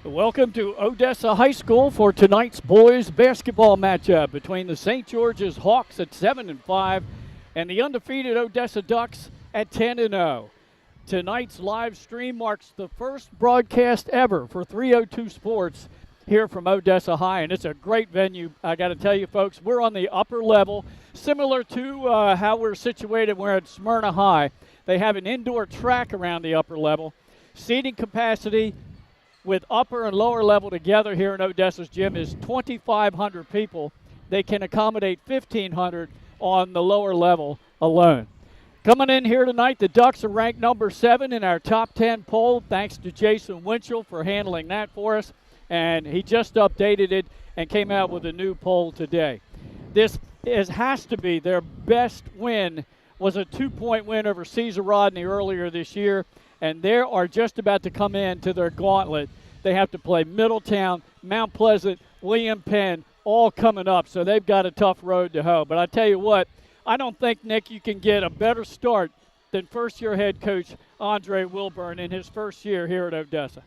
Welcome to Odessa High School for tonight's boys basketball matchup between the St. George's Hawks at 7-5 and the undefeated Odessa Ducks at 10-0. Tonight's live stream marks the first broadcast ever for 302 Sports here from Odessa High, and it's a great venue. I got to tell you, folks, we're on the upper level, similar to how we're situated. We're at Smyrna High. They have an indoor track around the upper level. Seating capacity with upper and lower level together here in Odessa's gym is 2,500 people. They can accommodate 1,500 on the lower level alone. Coming in here tonight, the Ducks are ranked number 7 in our top 10 poll, thanks to Jason Winchell for handling that for us. And he just updated it and came out with a new poll today. This has to be their best win, was a 2-point win over Caesar Rodney earlier this year. And they are just about to come in to their gauntlet. They have to play Middletown, Mount Pleasant, William Penn, all coming up. So they've got a tough road to hoe. But I tell you what, I don't think, Nick, you can get a better start than first-year head coach Andre Wilburn in his first year here at Odessa.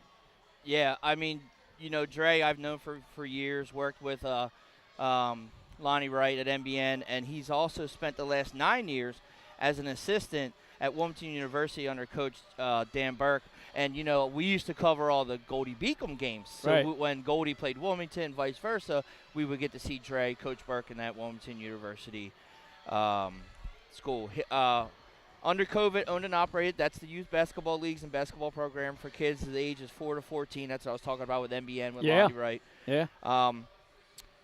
Yeah, I mean, you know, Dre, I've known for years, worked with Lonnie Wright at NBN, and he's also spent the last 9 years as an assistant at Wilmington University under Coach Dan Burke. And, you know, we used to cover all the Goldie Beacom games. So right. When Goldie played Wilmington, vice versa, we would get to see Dre, Coach Burke, in that Wilmington University school. Under COVID, owned and operated. That's the youth basketball leagues and basketball program for kids the ages 4 to 14. That's what I was talking about with NBN with Lonnie Wright. Yeah.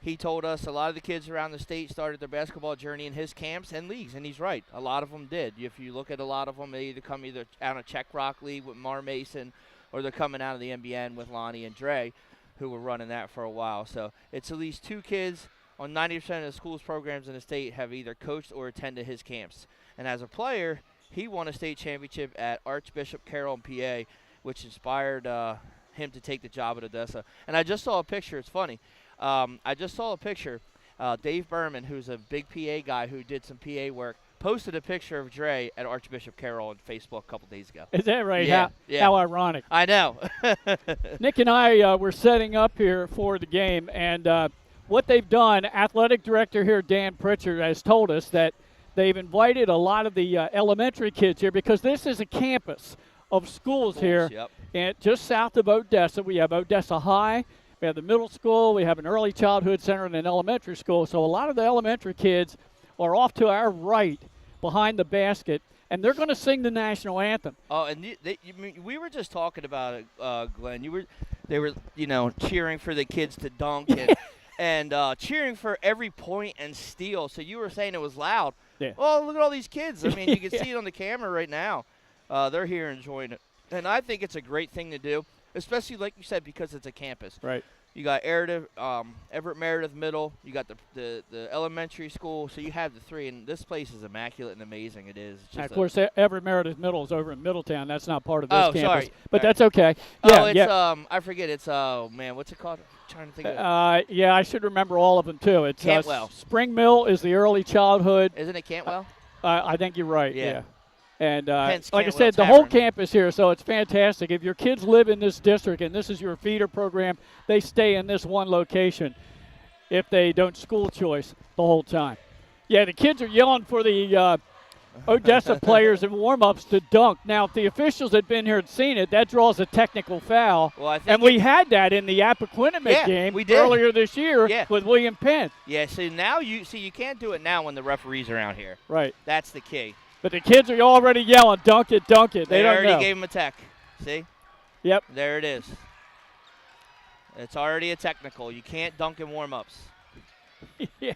He told us a lot of the kids around the state started their basketball journey in his camps and leagues, and he's right. A lot of them did. If you look at a lot of them, they either come out of Czech Rock League with Mar Mason, or they're coming out of the NBN with Lonnie and Dre, who were running that for a while. So it's at least 2 kids on 90% of the school's programs in the state have either coached or attended his camps. And as a player, he won a state championship at Archbishop Carroll in PA, which inspired him to take the job at Odessa. And I just saw a picture. It's funny. I just saw a picture. Dave Berman, who's a big PA guy who did some PA work, posted a picture of Dre at Archbishop Carroll on Facebook a couple days ago. Is that right? Yeah. How ironic. I know. Nick and I were setting up here for the game, and what they've done, athletic director here, Dan Pritchard, has told us that they've invited a lot of the elementary kids here because this is a campus of schools here. Yep. And just south of Odessa, we have Odessa High. We have the middle school, we have an early childhood center, and an elementary school. So a lot of the elementary kids are off to our right behind the basket, and they're going to sing the national anthem. Oh, and we were just talking about it, Glenn. They were, you know, cheering for the kids to dunk and cheering for every point and steal. So you were saying it was loud. Yeah. Oh, look at all these kids. I mean, you can see it on the camera right now. They're here enjoying it. And I think it's a great thing to do, especially, like you said, because it's a campus. Right. You got Everett Meredith Middle. You got the elementary school. So you have the 3, and this place is immaculate and amazing. It is. It's just of course, Everett Meredith Middle is over in Middletown. That's not part of this campus. Sorry. But that's okay. Yeah, it's yeah. I forget. It's man, what's it called? I'm trying to think of it. Yeah, I should remember all of them too. It's Cantwell. Spring Mill is the early childhood. Isn't it Cantwell? I think you're right. Yeah. And like I said, the whole campus here, so it's fantastic. If your kids live in this district and this is your feeder program, they stay in this one location if they don't school choice the whole time. Yeah, the kids are yelling for the Odessa players in warm-ups to dunk. Now, if the officials had been here and seen it, that draws a technical foul. Well, I think and we had that in the Appaquiddick game earlier this year with William Penn. Yeah, so now you can't do it now when the referee's around here. Right. That's the key. But the kids are already yelling, dunk it, dunk it. They don't already know. gave him a tech. See? Yep. There it is. It's already a technical. You can't dunk in warm-ups. Yeah.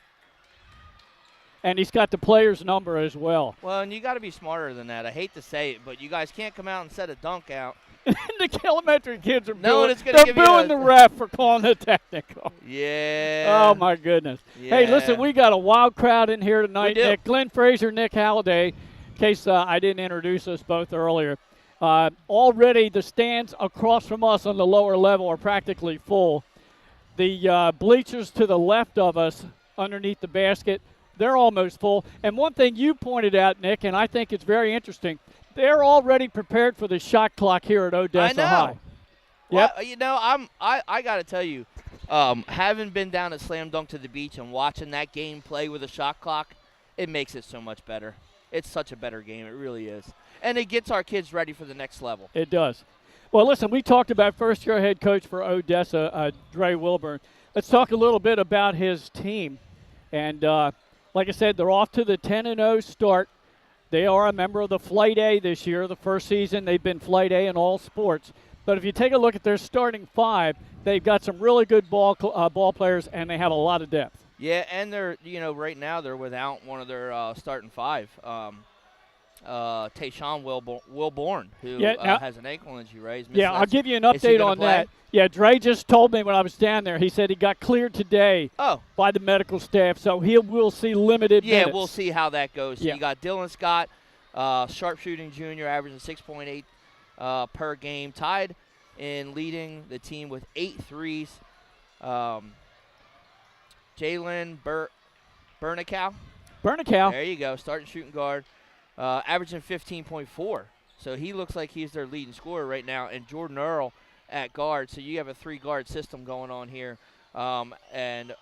And he's got the player's number as well. Well, and you got to be smarter than that. I hate to say it, but you guys can't come out and set a dunk out. The elementary kids are booing the ref for calling it technical. Yeah. Oh, my goodness. Yeah. Hey, listen, we got a wild crowd in here tonight. We do. Nick, Glenn Fraser, Nick Halliday, in case I didn't introduce us both earlier. Already the stands across from us on the lower level are practically full. The bleachers to the left of us underneath the basket, they're almost full. And one thing you pointed out, Nick, and I think it's very interesting, they're already prepared for the shot clock here at Odessa High. Yep. Well, I got to tell you, having been down at Slam Dunk to the Beach and watching that game play with a shot clock, it makes it so much better. It's such a better game. It really is. And it gets our kids ready for the next level. It does. Well, listen, we talked about first-year head coach for Odessa, Dre Wilburn. Let's talk a little bit about his team. And like I said, they're off to the 10-0 start. They are a member of the Flight A this year. The first season, they've been Flight A in all sports. But if you take a look at their starting five, they've got some really good ball players, and they have a lot of depth. Yeah, and they're, right now they're without one of their starting five. Tayshawn Wilborn, who has an ankle injury, right? I'll give you an update on that. Yeah, Dre just told me when I was down there. He said he got cleared today by the medical staff, so we'll see limited minutes. Yeah, we'll see how that goes. So you got Dylan Scott, sharpshooting junior, averaging 6.8 per game, tied in leading the team with 8 threes. Jalen Bernicow. There you go, starting shooting guard. Averaging 15.4. So he looks like he's their leading scorer right now. And Jordan Earl at guard. So you have a 3-guard system going on here. And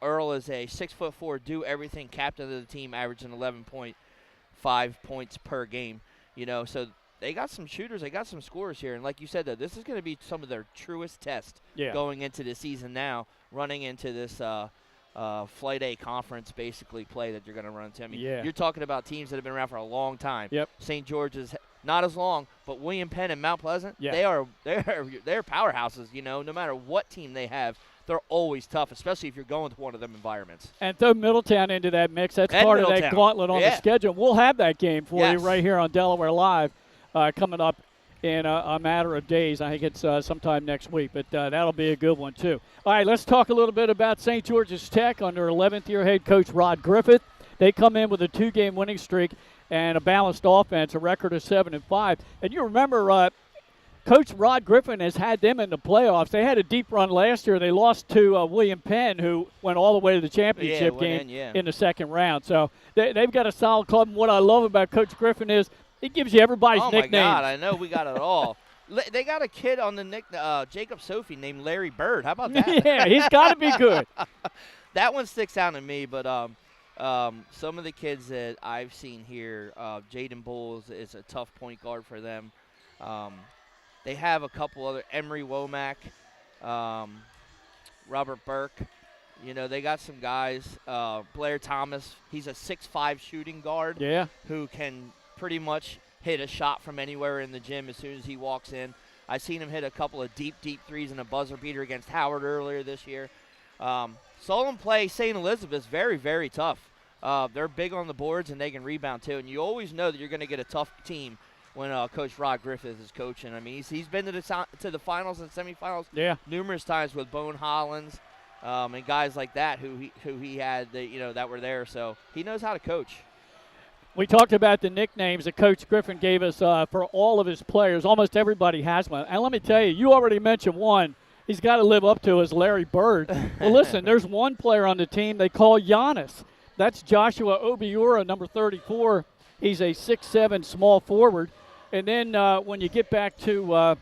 Earl is a 6'4", do-everything captain of the team, averaging 11.5 points per game. So they got some shooters. They got some scorers here. And like you said, though, this is going to be some of their truest tests going into the season now, running into this Flight A conference basically play that you're going to run into. I mean, you're talking about teams that have been around for a long time. Yep. St. George's not as long, but William Penn and Mount Pleasant, they're powerhouses. No matter what team they have, they're always tough, especially if you're going to one of them environments. And throw Middletown into that mix. That's part of that gauntlet on the schedule. We'll have that game for you right here on Delaware Live coming up in a matter of days. I think it's sometime next week, but that'll be a good one too. All right, let's talk a little bit about St. George's Tech under 11th-year head coach Rod Griffith. They come in with a 2-game winning streak and a balanced offense, a record of 7-5. And you remember Coach Rod Griffin has had them in the playoffs. They had a deep run last year. They lost to William Penn, who went all the way to the championship game in the second round. So they've got a solid club. And what I love about Coach Griffin is he gives you everybody's nickname. Oh, my God, I know we got it all. They got a kid on the Jacob Sophie named Larry Bird. How about that? Yeah, he's got to be good. That one sticks out to me, but some of the kids that I've seen here, Jaden Bowles is a tough point guard for them. They have a couple other, Emery Womack, Robert Burke. They got some guys. Blair Thomas, he's a 6'5" shooting guard who can pretty much hit a shot from anywhere in the gym as soon as he walks in. I've seen him hit a couple of deep threes and a buzzer beater against Howard earlier this year. Saw him play St. Elizabeth's very, very tough. They're big on the boards, and they can rebound too. And you always know that you're going to get a tough team when Coach Rod Griffith is coaching. I mean, he's been to the finals and semifinals numerous times with Bone Hollins and guys like that who he had that were there. So he knows how to coach. We talked about the nicknames that Coach Griffin gave us for all of his players. Almost everybody has one. And let me tell you, you already mentioned one he's got to live up to is Larry Bird. Well, listen, there's one player on the team they call Giannis. That's Joshua Obiora, number 34. He's a 6'7" small forward. And then when you get back to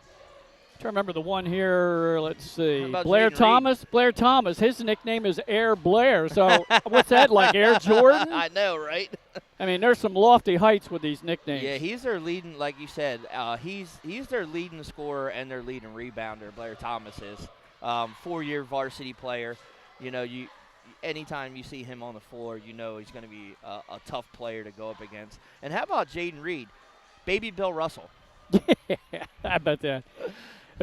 trying to remember the one here. Let's see. Blair Thomas. Blair Thomas. His nickname is Air Blair. So what's that, like Air Jordan? I know, right? I mean, there's some lofty heights with these nicknames. Yeah, he's their leading, like you said, he's their leading scorer and their leading rebounder, Blair Thomas is. 4-year varsity player. Anytime you see him on the floor, he's going to be a tough player to go up against. And how about Jaden Reed? Baby Bill Russell. Yeah, I bet that.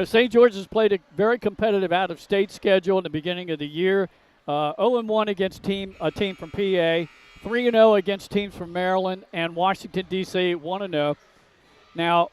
St. George has played a very competitive out-of-state schedule in the beginning of the year. 0-1 against a team from PA, 3-0 against teams from Maryland, and Washington, D.C., 1-0. Now,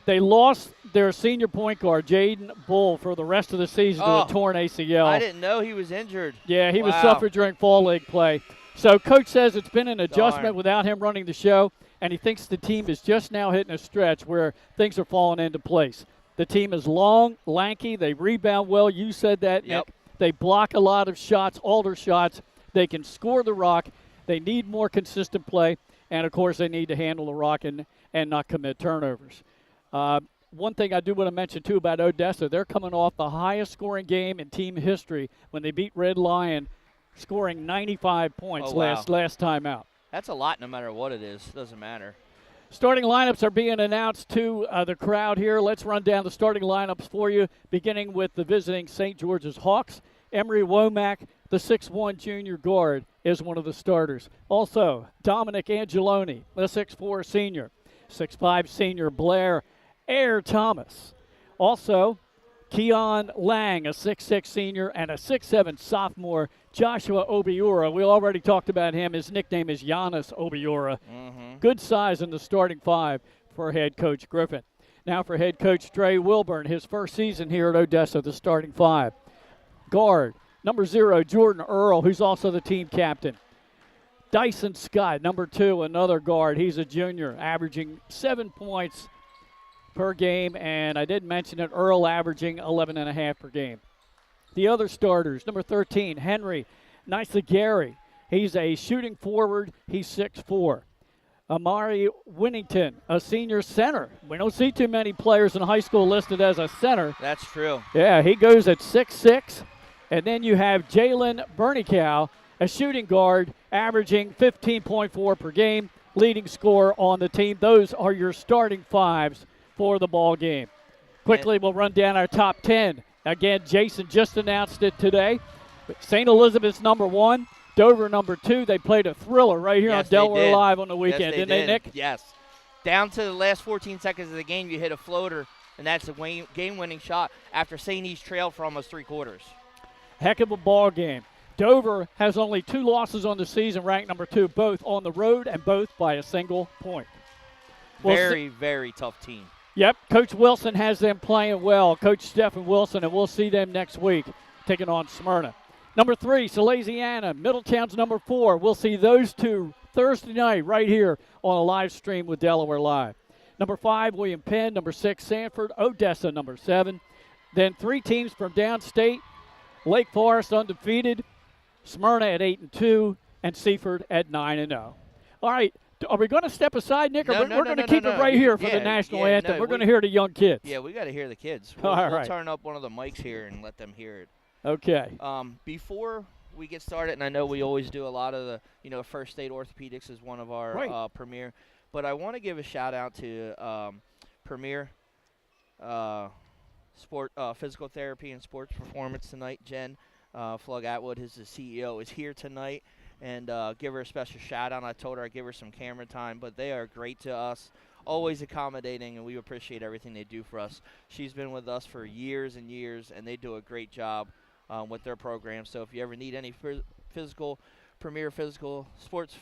they lost their senior point guard, Jaden Bull, for the rest of the season to a torn ACL. I didn't know he was injured. Yeah, he was suffered during fall league play. So Coach says it's been an adjustment without him running the show, and he thinks the team is just now hitting a stretch where things are falling into place. The team is long, lanky. They rebound well. You said that, Nick. They block a lot of shots, alter shots. They can score the rock. They need more consistent play. And, of course, they need to handle the rock and not commit turnovers. one thing I do want to mention, too, about Odessa, they're coming off the highest scoring game in team history when they beat Red Lion, scoring 95 points last time out. That's a lot no matter what it is. Doesn't matter. Starting lineups are being announced to the crowd here. Let's run down the starting lineups for you, beginning with the visiting St. George's Hawks. Emery Womack, the 6'1 junior guard, is one of the starters. Also, Dominic Angeloni, the 6'4 senior. 6'5 senior Blair Air Thomas. Also, Keon Lang, a 6'6 senior, and a 6'7 sophomore, Joshua Obiora. We already talked about him. His nickname is Giannis Obiora. Good size in the starting five for head coach Griffin. Now for head coach Dre Wilburn, his first season here at Odessa, the starting five. Guard, number 0, Jordan Earl, who's also the team captain. Dyson Scott, number 2, another guard. He's a junior, averaging 7 points per game, and I did mention it, Earl averaging 11.5 per game. The other starters, number 13, Henry Nisagari. He's a shooting forward. He's 6'4". Amari Winnington, a senior center. We don't see too many players in high school listed as a center. That's true. Yeah, he goes at 6'6". And then you have Jalen Bernicow, a shooting guard, averaging 15.4 per game, leading scorer on the team. Those are your starting fives for the ball game. Quickly, we'll run down our top 10. Again, Jason just announced it today. St. Elizabeth's number 1, Dover number 2. They played a thriller right here on Delaware Live on the weekend, didn't they, Nick? Yes. Down to the last 14 seconds of the game, you hit a floater, and that's a game-winning shot after St. East trailed for almost 3 quarters. Heck of a ball game. Dover has only 2 losses on the season, ranked number 2, both on the road and both by a single point. Very tough team. Yep, Coach Wilson has them playing well, Coach Stephen Wilson, and we'll see them next week taking on Smyrna. Number 3, Salesiana, Middletown's number 4. We'll see those two Thursday night right here on a live stream with Delaware Live. Number 5, William Penn. Number 6, Sanford. Odessa, number 7. Then 3 teams from downstate. Lake Forest undefeated, Smyrna at 8-2, and Seaford at 9-0. All right, are we going to step aside, Nick? We're going to keep it right here for the national anthem. We're going to hear the young kids. Yeah, we got to hear the kids. We'll turn up one of the mics here and let them hear it. Okay. Before we get started, and I know we always do a lot of the, First State Orthopedics is one of our premier, but I want to give a shout out to Premier Physical Therapy and Sports Performance tonight. Jen Flug Atwood, who's the CEO, is here tonight, and give her a special shout out. I told her I'd give her some camera time, but they are great to us, always accommodating, and we appreciate everything they do for us. She's been with us for years and years, and they do a great job with their program. So if you ever need any Premier Physical Sports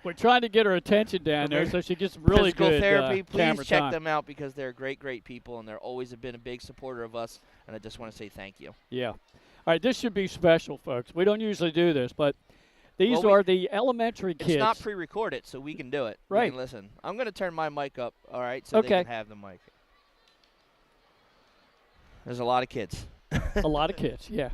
we're trying to get her attention down there so she gets really physical good therapy. Please check them out because they're great people, and they're always been a big supporter of us, and I just want to say thank you. Yeah. All right, this should be special, folks. We don't usually do this, but these are the elementary kids. It's not pre-recorded, so we can do it. Right. We can listen. I'm going to turn my mic up, all right, so they can have the mic. There's a lot of kids. A lot of kids, yeah.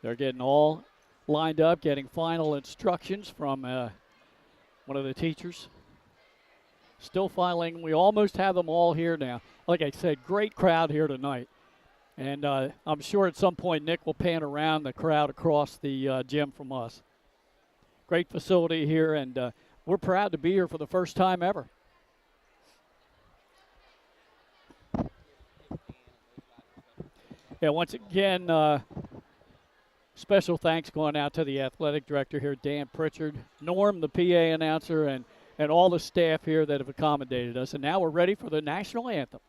They're getting all lined up, getting final instructions from one of the teachers. Still filing. We almost have them all here now. Like I said, great crowd here tonight. And I'm sure at some point Nick will pan around the crowd across the gym from us. Great facility here, and we're proud to be here for the first time ever. Yeah, once again, special thanks going out to the athletic director here, Dan Pritchard, Norm, the PA announcer, and all the staff here that have accommodated us. And now we're ready for the national anthem.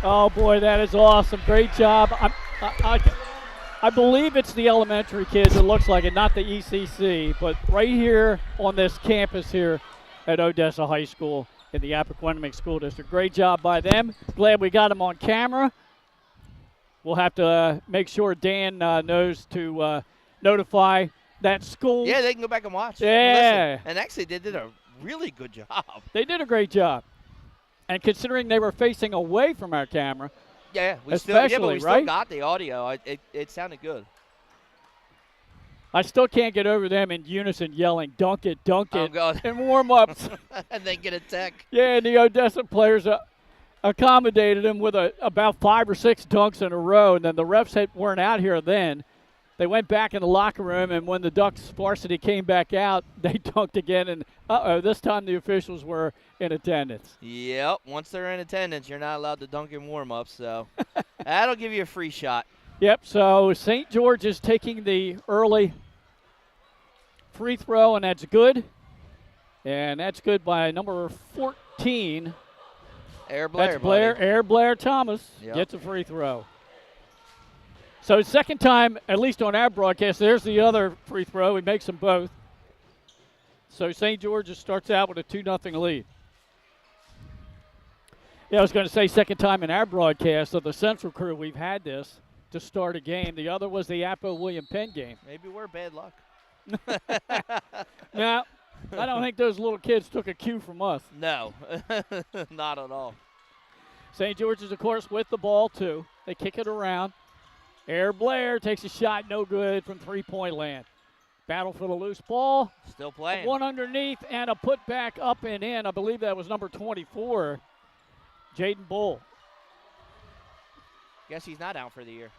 Oh, boy, that is awesome. Great job. I believe it's the elementary kids. It looks like it, not the ECC, but right here on this campus here at Odessa High School in the Appoquinimink School District. Great job by them. Glad we got them on camera. We'll have to make sure Dan knows to notify that school. Yeah, they can go back and watch. Yeah. And actually, they did a really good job. They did a great job. And considering they were facing away from our camera, yeah, we especially, still got the audio. It sounded good. I still can't get over them in unison yelling, dunk it, Oh, God. in warm-ups. And then get a tech. Yeah, and the Odessa players accommodated him with about 5 or 6 dunks in a row, and then the refs weren't out here then. They went back in the locker room, and when the Ducks varsity came back out, they dunked again, and this time the officials were in attendance. Yep, once they're in attendance, you're not allowed to dunk in warm-ups, so that'll give you a free shot. Yep, so St. George is taking the early free throw, and that's good. And that's good by number 14. Air Blair, That's Blair. buddy. Air Blair Thomas gets a free throw. So second time, at least on our broadcast, there's the other free throw. He makes them both. So St. George's starts out with a 2-0 lead. Yeah, I was going to say second time in our broadcast of the Central crew we've had this to start a game. The other was the Appo William Penn game. Maybe we're bad luck. Now, I don't think those little kids took a cue from us. No, not at all. St. George's, of course, with the ball, too. They kick it around. Air Blair takes a shot, no good from three-point land. Battle for the loose ball. Still playing. One underneath and a putback up and in. I believe that was number 24, Jaden Bull. Guess he's not out for the year.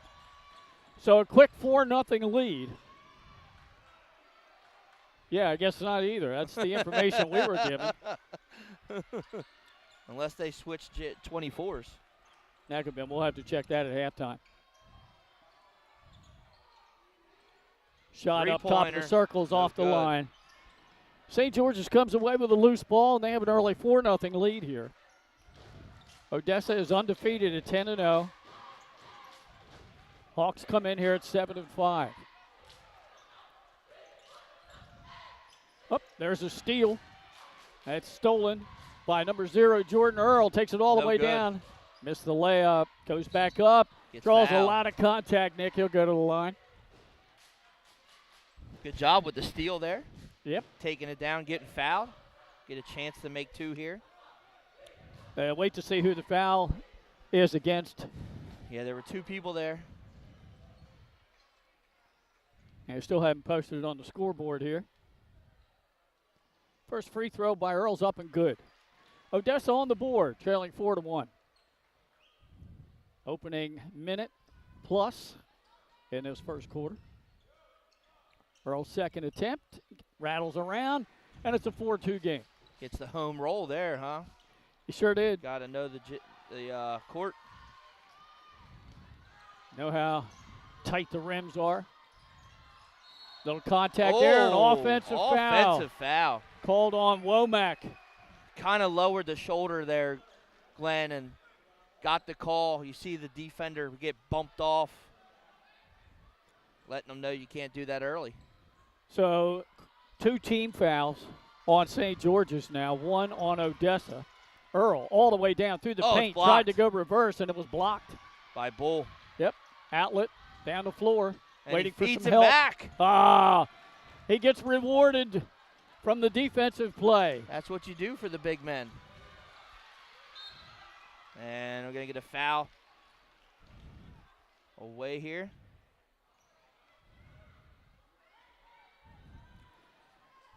So a quick 4-0 lead. Yeah, I guess not either. That's the information we were given. Unless they switch 24s. That could be. We'll have to check that at halftime. Shot up top of the circles off the line. St. George's comes away with a loose ball, and they have an early 4-0 lead here. Odessa is undefeated at 10-0. Hawks come in here at 7-5. Oh, there's a steal. That's stolen by number 0, Jordan Earl. Takes it all the way down. Missed the layup. Goes back up. Draws a lot of contact, Nick. He'll go to the line. Good job with the steal there. Yep. Taking it down, getting fouled. Get a chance to make 2 here. Wait to see who the foul is against. Yeah, there were 2 people there. And I still haven't posted it on the scoreboard here. First free throw by Earl's up and good. Odessa on the board, trailing 4-1. Opening minute plus in this first quarter. Earl's second attempt, rattles around, and it's a 4-2 game. Gets the home roll there, huh? He sure did. Got to know the court. Know how tight the rims are. Little contact there, an offensive foul. Offensive foul. Called on Womack. Kind of lowered the shoulder there, Glenn, and got the call. You see the defender get bumped off. Letting them know you can't do that early. So 2 team fouls on St. George's now, 1 on Odessa. Earl all the way down through the paint, tried to go reverse, and it was blocked. By Bull. Yep, outlet, down the floor, and waiting for some help. Back. He gets rewarded from the defensive play. That's what you do for the big men. And we're going to get a foul away here.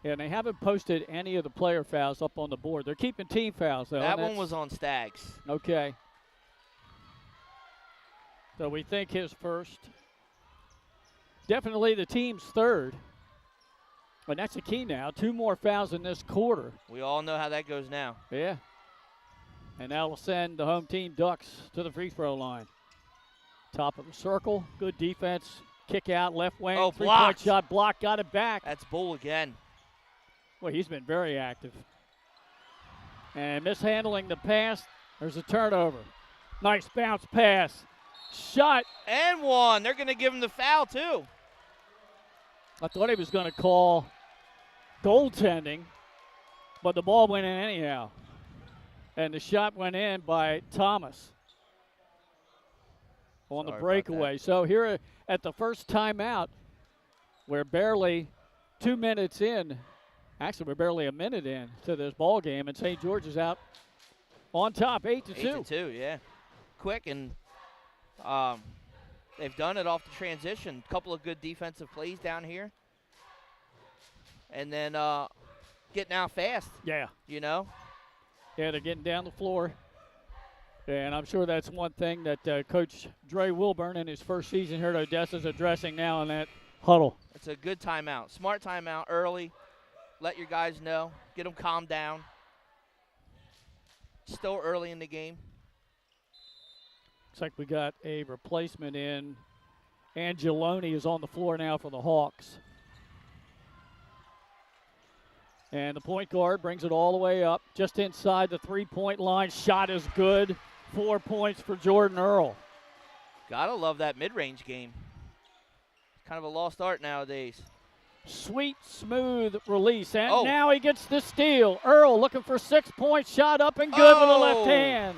Yeah, and they haven't posted any of the player fouls up on the board. They're keeping team fouls, though. That one was on Stags. Okay. So we think his first. Definitely the team's third. But that's the key now. 2 more fouls in this quarter. We all know how that goes now. Yeah. And that will send the home team Ducks to the free throw line. Top of the circle. Good defense. Kick out, left wing. Oh, 3-point shot blocked. Got it back. That's Bull again. Well, he's been very active. And mishandling the pass. There's a turnover. Nice bounce pass. Shot. And one. They're going to give him the foul, too. I thought he was going to call goaltending, but the ball went in anyhow. And the shot went in by Thomas on the breakaway. So here at the first timeout, we're barely 2 minutes in. Actually, we're barely a minute in to this ball game, and St. George is out on top, 8-2. 8-2, yeah. Quick, and they've done it off the transition. A couple of good defensive plays down here. And then getting out fast. Yeah. You know? Yeah, they're getting down the floor. And I'm sure that's one thing that Coach Dre Wilburn in his first season here at Odessa is addressing now in that huddle. It's a good timeout. Smart timeout early. Let your guys know. Get them calmed down. Still early in the game. Looks like we got a replacement in. Angeloni is on the floor now for the Hawks. And the point guard brings it all the way up, just inside the three-point line. Shot is good. 4 points for Jordan Earl. Gotta love that mid-range game. Kind of a lost art nowadays. Sweet, smooth release. And now he gets the steal. Earl looking for 6 points. Shot up and good with the left hand.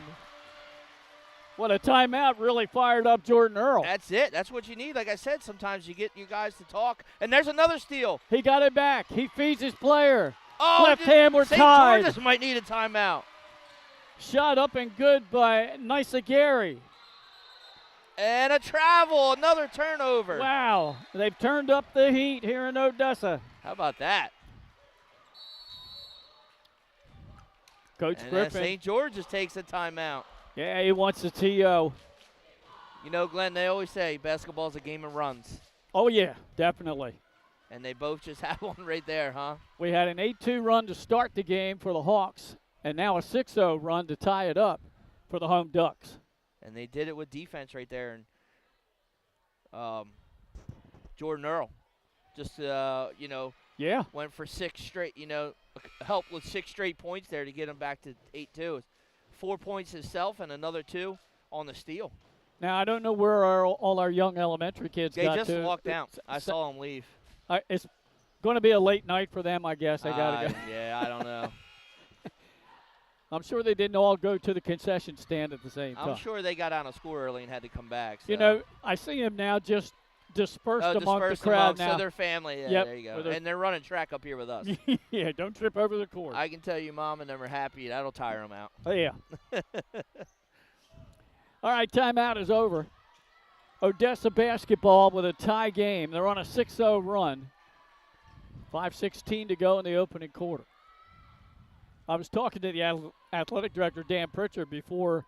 What a timeout. Really fired up Jordan Earl. That's it. That's what you need. Like I said, sometimes you get you guys to talk. And there's another steal. He got it back. He feeds his player. Oh, left hand, we're tied. St. George's might need a timeout. Shot up and good by Gary. And a travel, another turnover. Wow, they've turned up the heat here in Odessa. How about that? Coach Griffin. St. George's takes a timeout. Yeah, he wants a TO. You know, Glenn, they always say basketball's a game of runs. Oh, yeah, definitely. And they both just had one right there, huh? We had an 8-2 run to start the game for the Hawks, and now a 6-0 run to tie it up for the home Ducks. And they did it with defense right there. And Jordan Earl just, went for 6 straight, helped with 6 straight points there to get him back to 8-2. 4 points himself and another 2 on the steal. Now, I don't know where all our young elementary kids got to. They just walked out. I saw them leave. It's going to be a late night for them, I guess. They got to go. Yeah, I don't know. I'm sure they didn't all go to the concession stand at the same time. I'm sure they got out of school early and had to come back. So. You know, I see them now just dispersed among the crowd now. So their family, there you go. And they're running track up here with us. Yeah, don't trip over the court. I can tell you Mom and them are happy. That'll tire them out. Oh, yeah. All right, timeout is over. Odessa basketball with a tie game. They're on a 6-0 run. 5:16 to go in the opening quarter. I was talking to the athletic director, Dan Pritchard, before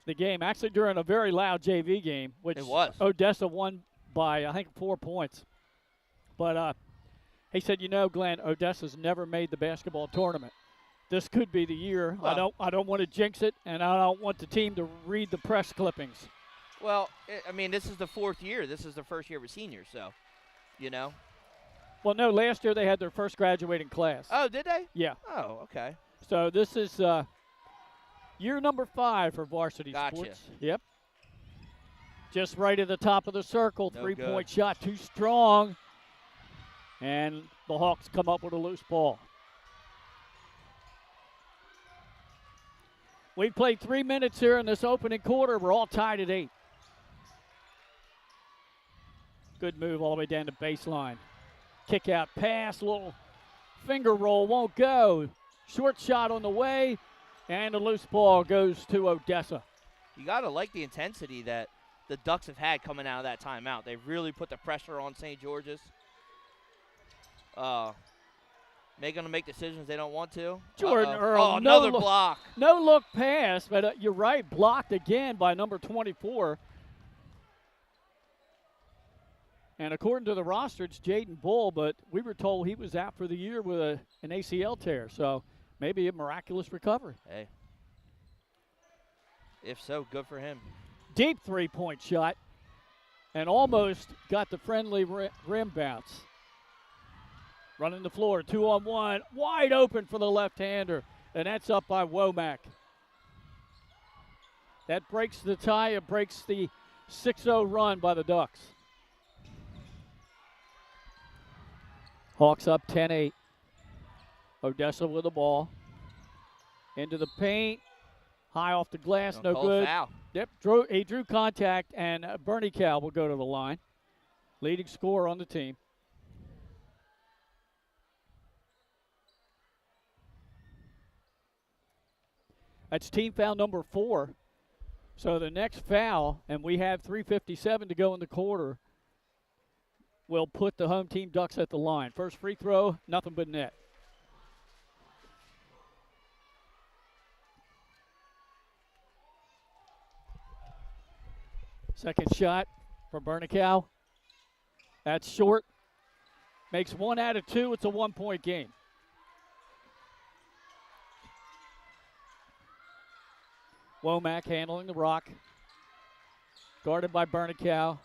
the game, actually during a very loud JV game, which it was. Odessa won by, I think, 4 points. But he said, Glenn, Odessa's never made the basketball tournament. This could be the year. Well, I don't want to jinx it, and I don't want the team to read the press clippings. Well, I mean, this is the 4th year. This is the first year of seniors, so, Well, no, last year they had their first graduating class. Oh, did they? Yeah. Oh, okay. So this is year number 5 for varsity Gotcha. sports. Yep. Just right at the top of the circle. No 3-point shot, too strong. And the Hawks come up with a loose ball. We've played 3 minutes here in this opening quarter. We're all tied at 8. Good move all the way down the baseline. Kick out pass, little finger roll, won't go. Short shot on the way, and the loose ball goes to Odessa. You got to like the intensity that the Ducks have had coming out of that timeout. They've really put the pressure on St. George's. Making them make decisions they don't want to. Jordan Earl. Oh, another block. No look pass, but you're right, blocked again by number 24. And according to the roster, it's Jaden Bull, but we were told he was out for the year with an ACL tear, so maybe a miraculous recovery. Hey. If so, good for him. Deep 3-point shot, and almost got the friendly rim bounce. Running the floor, 2-on-1, wide open for the left-hander, and that's up by Womack. That breaks the tie. It breaks the 6-0 run by the Ducks. Hawks up 10-8. Odessa with the ball. Into the paint. High off the glass, no good. Foul. Yep, he drew contact, and Bernie Cal will go to the line. Leading scorer on the team. That's team foul number 4. So the next foul, and we have 3:57 to go in the quarter, will put the home team Ducks at the line. First free throw, nothing but net. Second shot from Bernicow. That's short. Makes 1 out of 2. It's a 1-point game. Womack handling the rock. Guarded by Bernicow.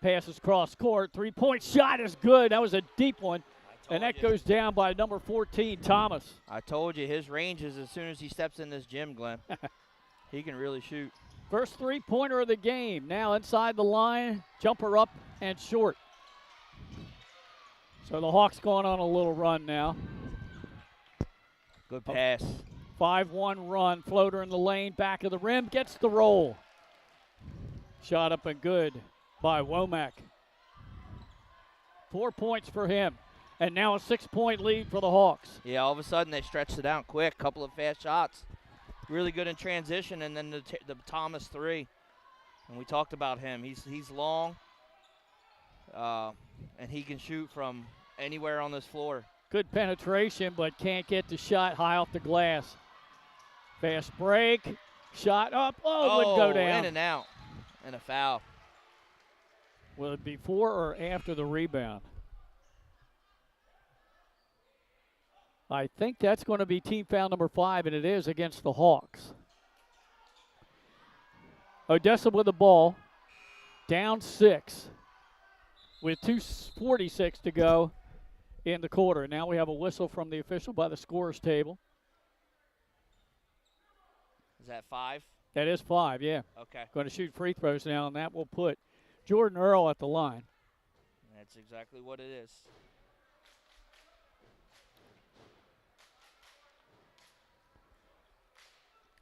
Passes cross court. 3-point shot is good. That was a deep one. And that goes down by number 14, Thomas. I told you, his range is as soon as he steps in this gym, Glenn. He can really shoot. First three-pointer of the game. Now inside the line, jumper up and short. So the Hawks going on a little run now. Good pass. 5-1 run, floater in the lane, back of the rim, gets the roll. Shot up and good by Womack. 4 points for him. And now a 6-point lead for the Hawks. Yeah, all of a sudden they stretched it out quick. Couple of fast shots. Really good in transition, and then the Thomas 3. And we talked about him. He's long, and he can shoot from anywhere on this floor. Good penetration, but can't get the shot high off the glass. Fast break, shot up. Oh, wouldn't go down. In and out, and a foul. Will it be before or after the rebound? I think that's going to be team foul number 5, and it is against the Hawks. Odessa with the ball, down 6, with 2:46 to go in the quarter. Now we have a whistle from the official by the scorer's table. Is that 5? That is 5, yeah. Okay. Going to shoot free throws now, and that will put Jordan Earl at the line. That's exactly what it is.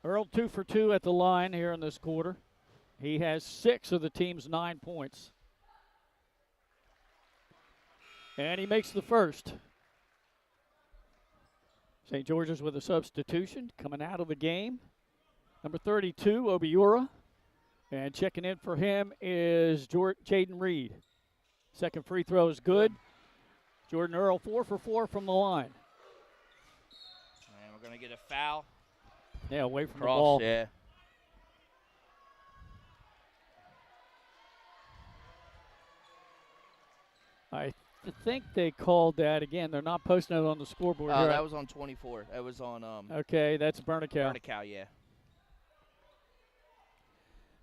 Earl 2 for 2 at the line here in this quarter. He has 6 of the team's 9 points. And he makes the first. St. George's with a substitution coming out of the game. Number 32, Obiura. And checking in for him is Jaden Reed. Second free throw is good. Jordan Earl 4 for 4 from the line. And we're going to get a foul. Yeah, away from Cross, the ball. Yeah. I think they called that again. They're not posting it on the scoreboard here. That was on 24. That was on okay, that's Bernicow. Bernicow, yeah.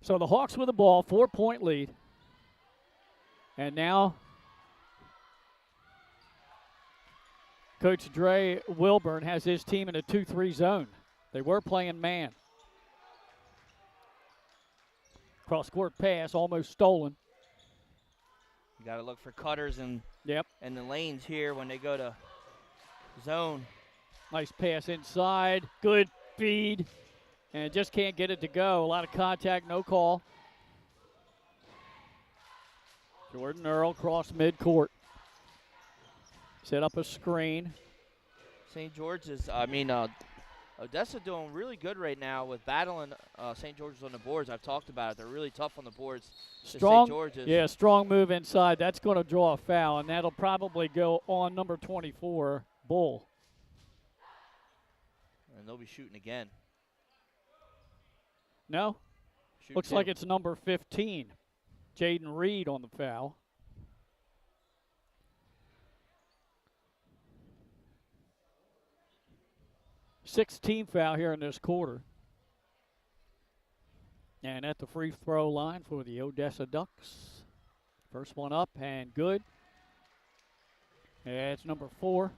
So the Hawks with the ball, 4-point lead. And now Coach Dre Wilburn has his team in a 2-3 zone. They were playing man. Cross-court pass, almost stolen. You got to look for cutters and the lanes here when they go to zone. Nice pass inside. Good feed. And just can't get it to go. A lot of contact, no call. Jordan Earl cross midcourt. Set up a screen. St. George's, Odessa doing really good right now with battling St. George's on the boards. I've talked about it. They're really tough on the boards. Strong, St. George's. yeah, strong move inside. That's going to draw a foul, and that'll probably go on number 24, Bull. And they'll be shooting again. No? Looks like it's number 15, Jaden Reed on the foul. Sixth team foul here in this quarter. And at the free throw line for the Odessa Ducks. First one up and good. It's number 4,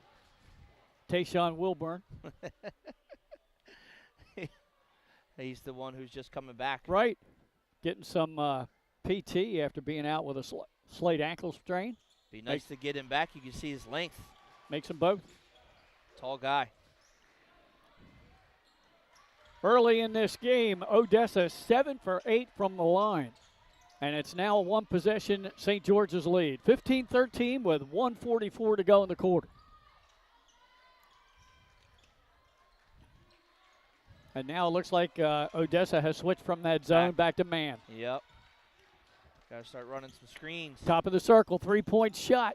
Tayshawn Wilburn. He's the one who's just coming back. Right. Getting some PT after being out with a slight ankle strain. Be nice to get him back. You can see his length. Makes them both. Tall guy. Early in this game, Odessa 7 for 8 from the line. And it's now a one-possession St. George's lead. 15-13 with 1:44 to go in the quarter. And now it looks like Odessa has switched from that zone back to man. Yep. Got to start running some screens. Top of the circle, three-point shot.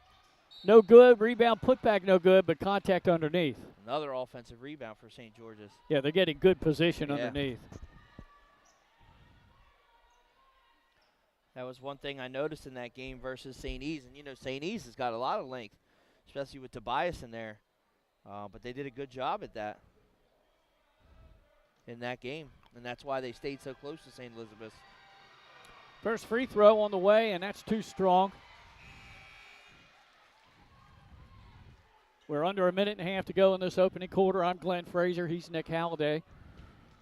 No good. Rebound putback, no good, but contact underneath. Another offensive rebound for St. George's. Yeah, they're getting good position underneath. That was one thing I noticed in that game versus St. E's. And, you know, St. E's has got a lot of length, especially with Tobias in there. But they did a good job at that in that game. And that's why they stayed so close to St. Elizabeth's. First free throw on the way, and that's too strong. We're under a minute and a half to go in this opening quarter. I'm Glenn Frazier. He's Nick Halliday.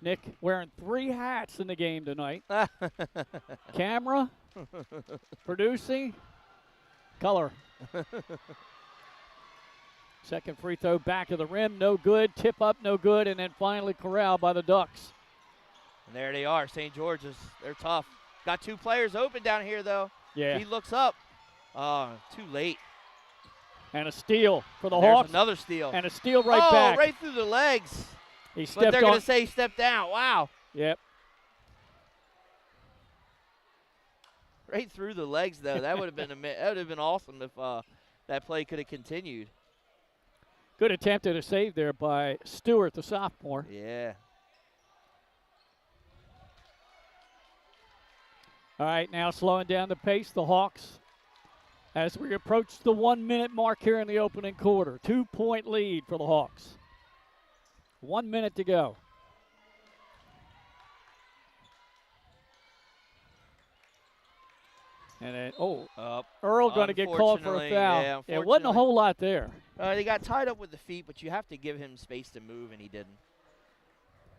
Nick wearing 3 hats in the game tonight. Camera, producing, color. Second free throw back of the rim, no good. Tip up, no good. And then finally corralled by the Ducks. And there they are, St. George's. They're tough. Got 2 players open down here, though. Yeah. He looks up. Too late. And a steal for the There's Hawks. Another steal. And a steal back. Right through the legs. He stepped but they're on. going to say step down. Wow. Yep. Right through the legs, though. That would have been awesome if that play could have continued. Good attempt at a save there by Stewart, the sophomore. Yeah. All right, now slowing down the pace, the Hawks, as we approach the 1-minute mark here in the opening quarter. 2-point lead for the Hawks. 1 minute to go. And then, Earl going to get called for a foul. Yeah, it wasn't a whole lot there. They got tied up with the feet, but you have to give him space to move, and he didn't.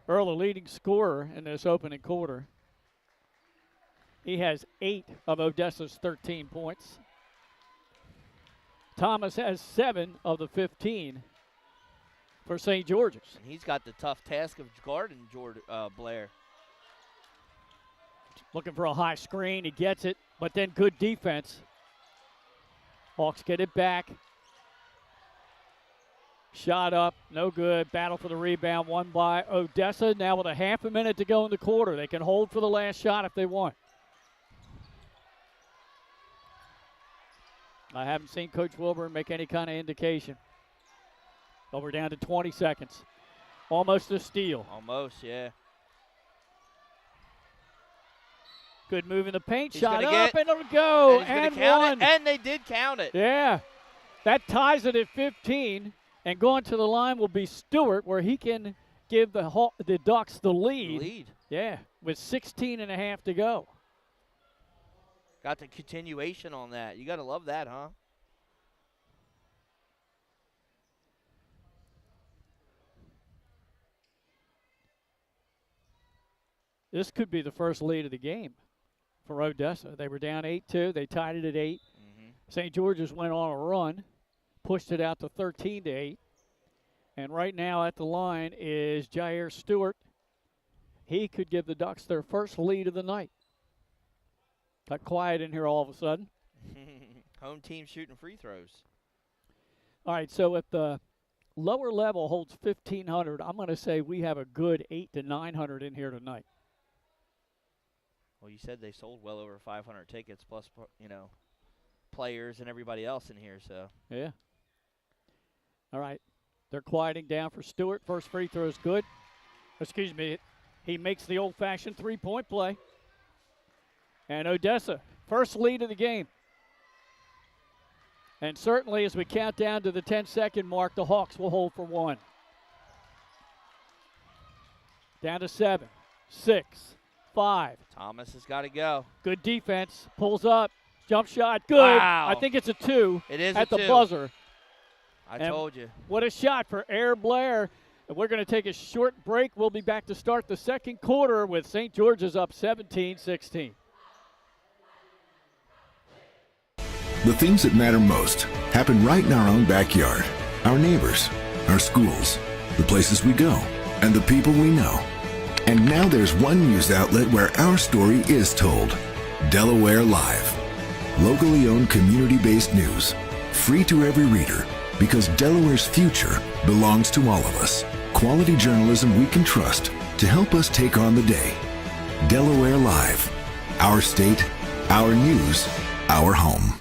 Earl, the leading scorer in this opening quarter. He has 8 of Odessa's 13 points. Thomas has 7 of the 15 for St. George's. And he's got the tough task of guarding Blair. Looking for a high screen. He gets it, but then good defense. Hawks get it back. Shot up, no good. Battle for the rebound, won by Odessa. Now with a half a minute to go in the quarter. They can hold for the last shot if they want. I haven't seen Coach Wilburn make any kind of indication. But we're down to 20 seconds. Almost a steal. Almost, yeah. Good move in the paint. He's Shot up, and it'll go. And one. And they did count it. Yeah. That ties it at 15. And going to the line will be Stewart, where he can give the Ducks the lead. Yeah, with 16 and a half to go. Got the continuation on that. You got to love that, huh? This could be the first lead of the game for Odessa. They were down 8-2. They tied it at 8. Mm-hmm. St. George's went on a run, pushed it out to 13-8. And right now at the line is Jair Stewart. He could give the Ducks their first lead of the night. Got quiet in here all of a sudden. Home team shooting free throws. All right, so if the lower level holds 1,500, I'm going to say we have a good 800 to 900 in here tonight. Well, you said they sold well over 500 tickets plus, players and everybody else in here, so. Yeah. All right. They're quieting down for Stewart. First free throw is good. Excuse me. He makes the old-fashioned three-point play. And Odessa, first lead of the game. And certainly as we count down to the 10-second mark, the Hawks will hold for 1. Down to 7, 6, 5. Thomas has got to go. Good defense. Pulls up. Jump shot. Good. Wow. I think it's a 2. It is at a the 2. buzzer. I told you. What a shot for Air Blair. We're going to take a short break. We'll be back to start the second quarter with St. George's up 17-16. The things that matter most happen right in our own backyard. Our neighbors, our schools, the places we go, and the people we know. And now there's one news outlet where our story is told. Delaware Live. Locally owned, community-based news. Free to every reader, because Delaware's future belongs to all of us. Quality journalism we can trust to help us take on the day. Delaware Live. Our state, our news, our home.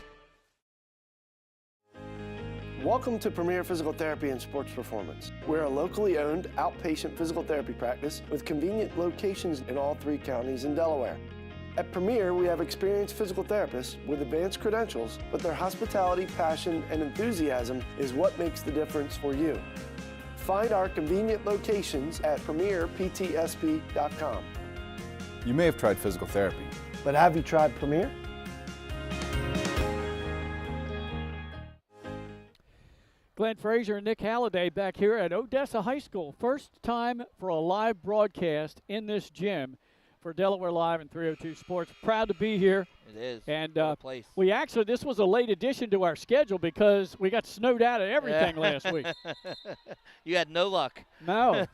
Welcome to Premier Physical Therapy and Sports Performance. We're a locally owned outpatient physical therapy practice with convenient locations in all 3 counties in Delaware. At Premier, we have experienced physical therapists with advanced credentials, but their hospitality, passion, and enthusiasm is what makes the difference for you. Find our convenient locations at premierptsp.com. You may have tried physical therapy, But have you tried Premier? Glenn Frazier and Nick Halliday back here at Odessa High School. First time for a live broadcast in this gym for Delaware Live and 302 Sports. Proud to be here. It is. And place. we actually, this was a late addition to our schedule because we got snowed out of everything last week. You had no luck. No.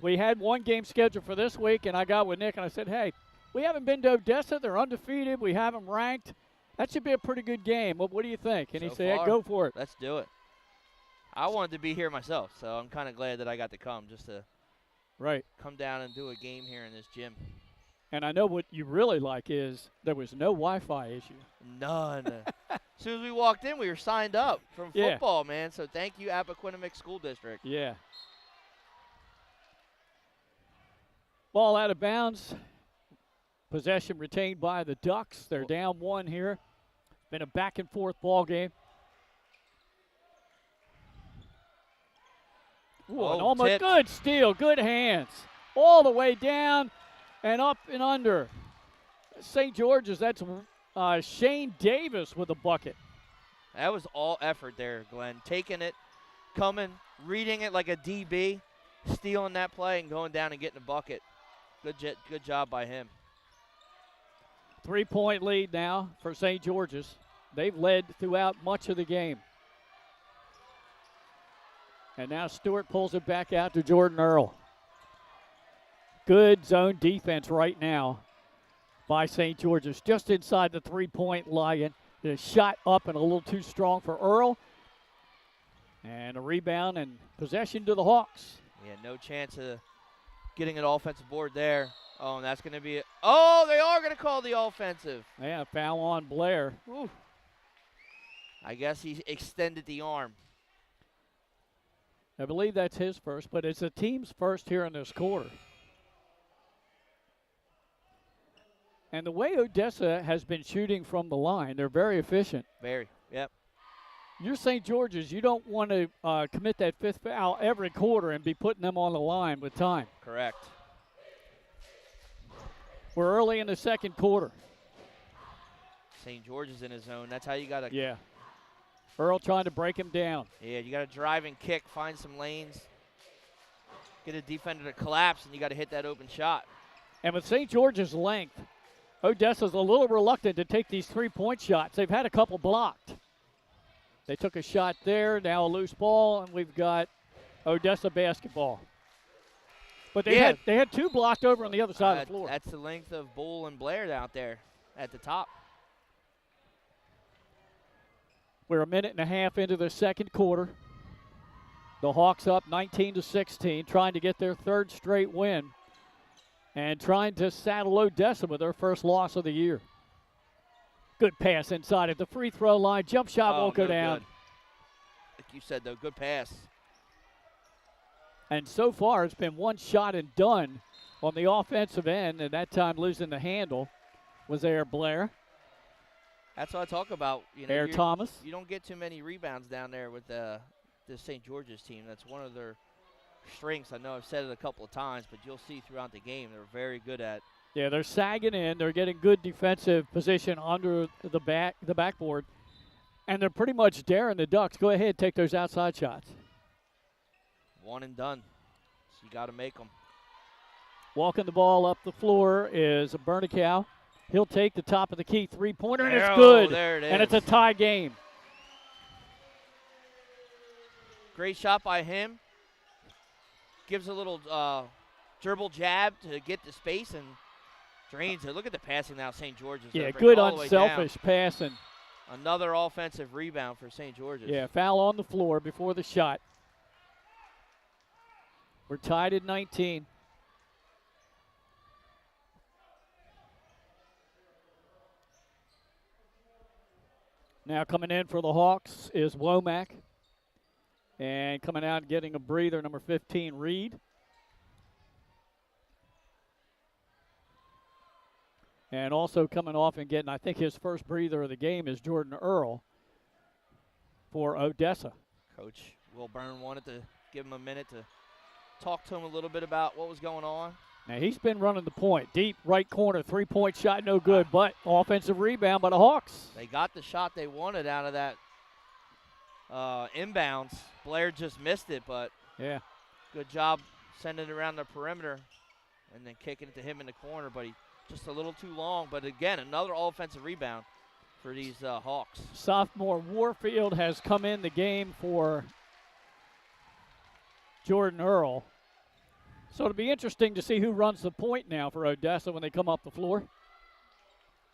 We had one game scheduled for this week, and I got with Nick and I said, hey, we haven't been to Odessa. They're undefeated. We have them ranked. That should be a pretty good game. What do you think? And he said, hey, go for it. Let's do it. I wanted to be here myself, so I'm kind of glad that I got to come just to come down and do a game here in this gym. And I know what you really like is there was no Wi-Fi issue. None. As soon as we walked in, we were signed up from football, man. So thank you, Appoquinimink School District. Yeah. Ball out of bounds. Possession retained by the Ducks. They're down 1 here. Been a back-and-forth ball game. Ooh, an almost good steal, good hands. All the way down and up and under. St. George's, that's Shane Davis with a bucket. That was all effort there, Glenn. Taking it, coming, reading it like a DB, stealing that play and going down and getting a bucket. Good job by him. 3-point lead now for St. George's. They've led throughout much of the game. And now Stewart pulls it back out to Jordan Earl. Good zone defense right now by St. George's. Just inside the 3-point line. The shot up and a little too strong for Earl. And a rebound and possession to the Hawks. Yeah, no chance of getting an offensive board there. Oh, and that's going to be it. Oh, they are going to call the offensive. Yeah, foul on Blair. Ooh. I guess he extended the arm. I believe that's his first, but it's the team's first here in this quarter. And the way Odessa has been shooting from the line, they're very efficient. Very, yep. You're St. George's. You don't want to commit that 5th foul every quarter and be putting them on the line with time. Correct. We're early in the second quarter. St. George's in his zone. That's how you got to. Yeah. Earl trying to break him down. Yeah, you got to drive and kick, find some lanes, get a defender to collapse, and you got to hit that open shot. And with St. George's length, Odessa's a little reluctant to take these 3-point shots. They've had a couple blocked. They took a shot there, now a loose ball, and we've got Odessa basketball. But they had 2 blocked over on the other side of the floor. That's the length of Bull and Blair out there at the top. We're a minute and a half into the second quarter. The Hawks up 19-16, trying to get their 3rd straight win and trying to saddle Odessa with their first loss of the year. Good pass inside at the free throw line. Jump shot won't go down. Good. Like you said, though, good pass. And so far, it's been one shot and done on the offensive end, and that time losing the handle was Air Blair. That's what I talk about. You know, Air Thomas. You don't get too many rebounds down there with the St. George's team. That's one of their strengths. I know I've said it a couple of times, but you'll see throughout the game they're very good at. Yeah, they're sagging in. They're getting good defensive position under the backboard, and they're pretty much daring the Ducks. Go ahead, take those outside shots. One and done. You got to make them. Walking the ball up the floor is Bernicow. He'll take the top of the key three-pointer, and it's good. There it is. And it's a tie game. Great shot by him. Gives a little dribble jab to get the space and drains it. Look at the passing now, St. George's. Yeah, good unselfish passing. Another offensive rebound for St. George's. Yeah, foul on the floor before the shot. We're tied at 19. Now coming in for the Hawks is Womack. And coming out and getting a breather, number 15, Reed. And also coming off and getting, I think, his first breather of the game is Jordan Earl for Odessa. Coach Will Byrne wanted to give him a minute to talk to him a little bit about what was going on. Now, he's been running the point. Deep right corner, three-point shot, no good, but offensive rebound by the Hawks. They got the shot they wanted out of that inbounds. Blair just missed it, but yeah, good job sending it around the perimeter and then kicking it to him in the corner, but he just a little too long. But again, another offensive rebound for these Hawks. Sophomore Warfield has come in the game for Jordan Earl. So it'll be interesting to see who runs the point now for Odessa when they come up the floor.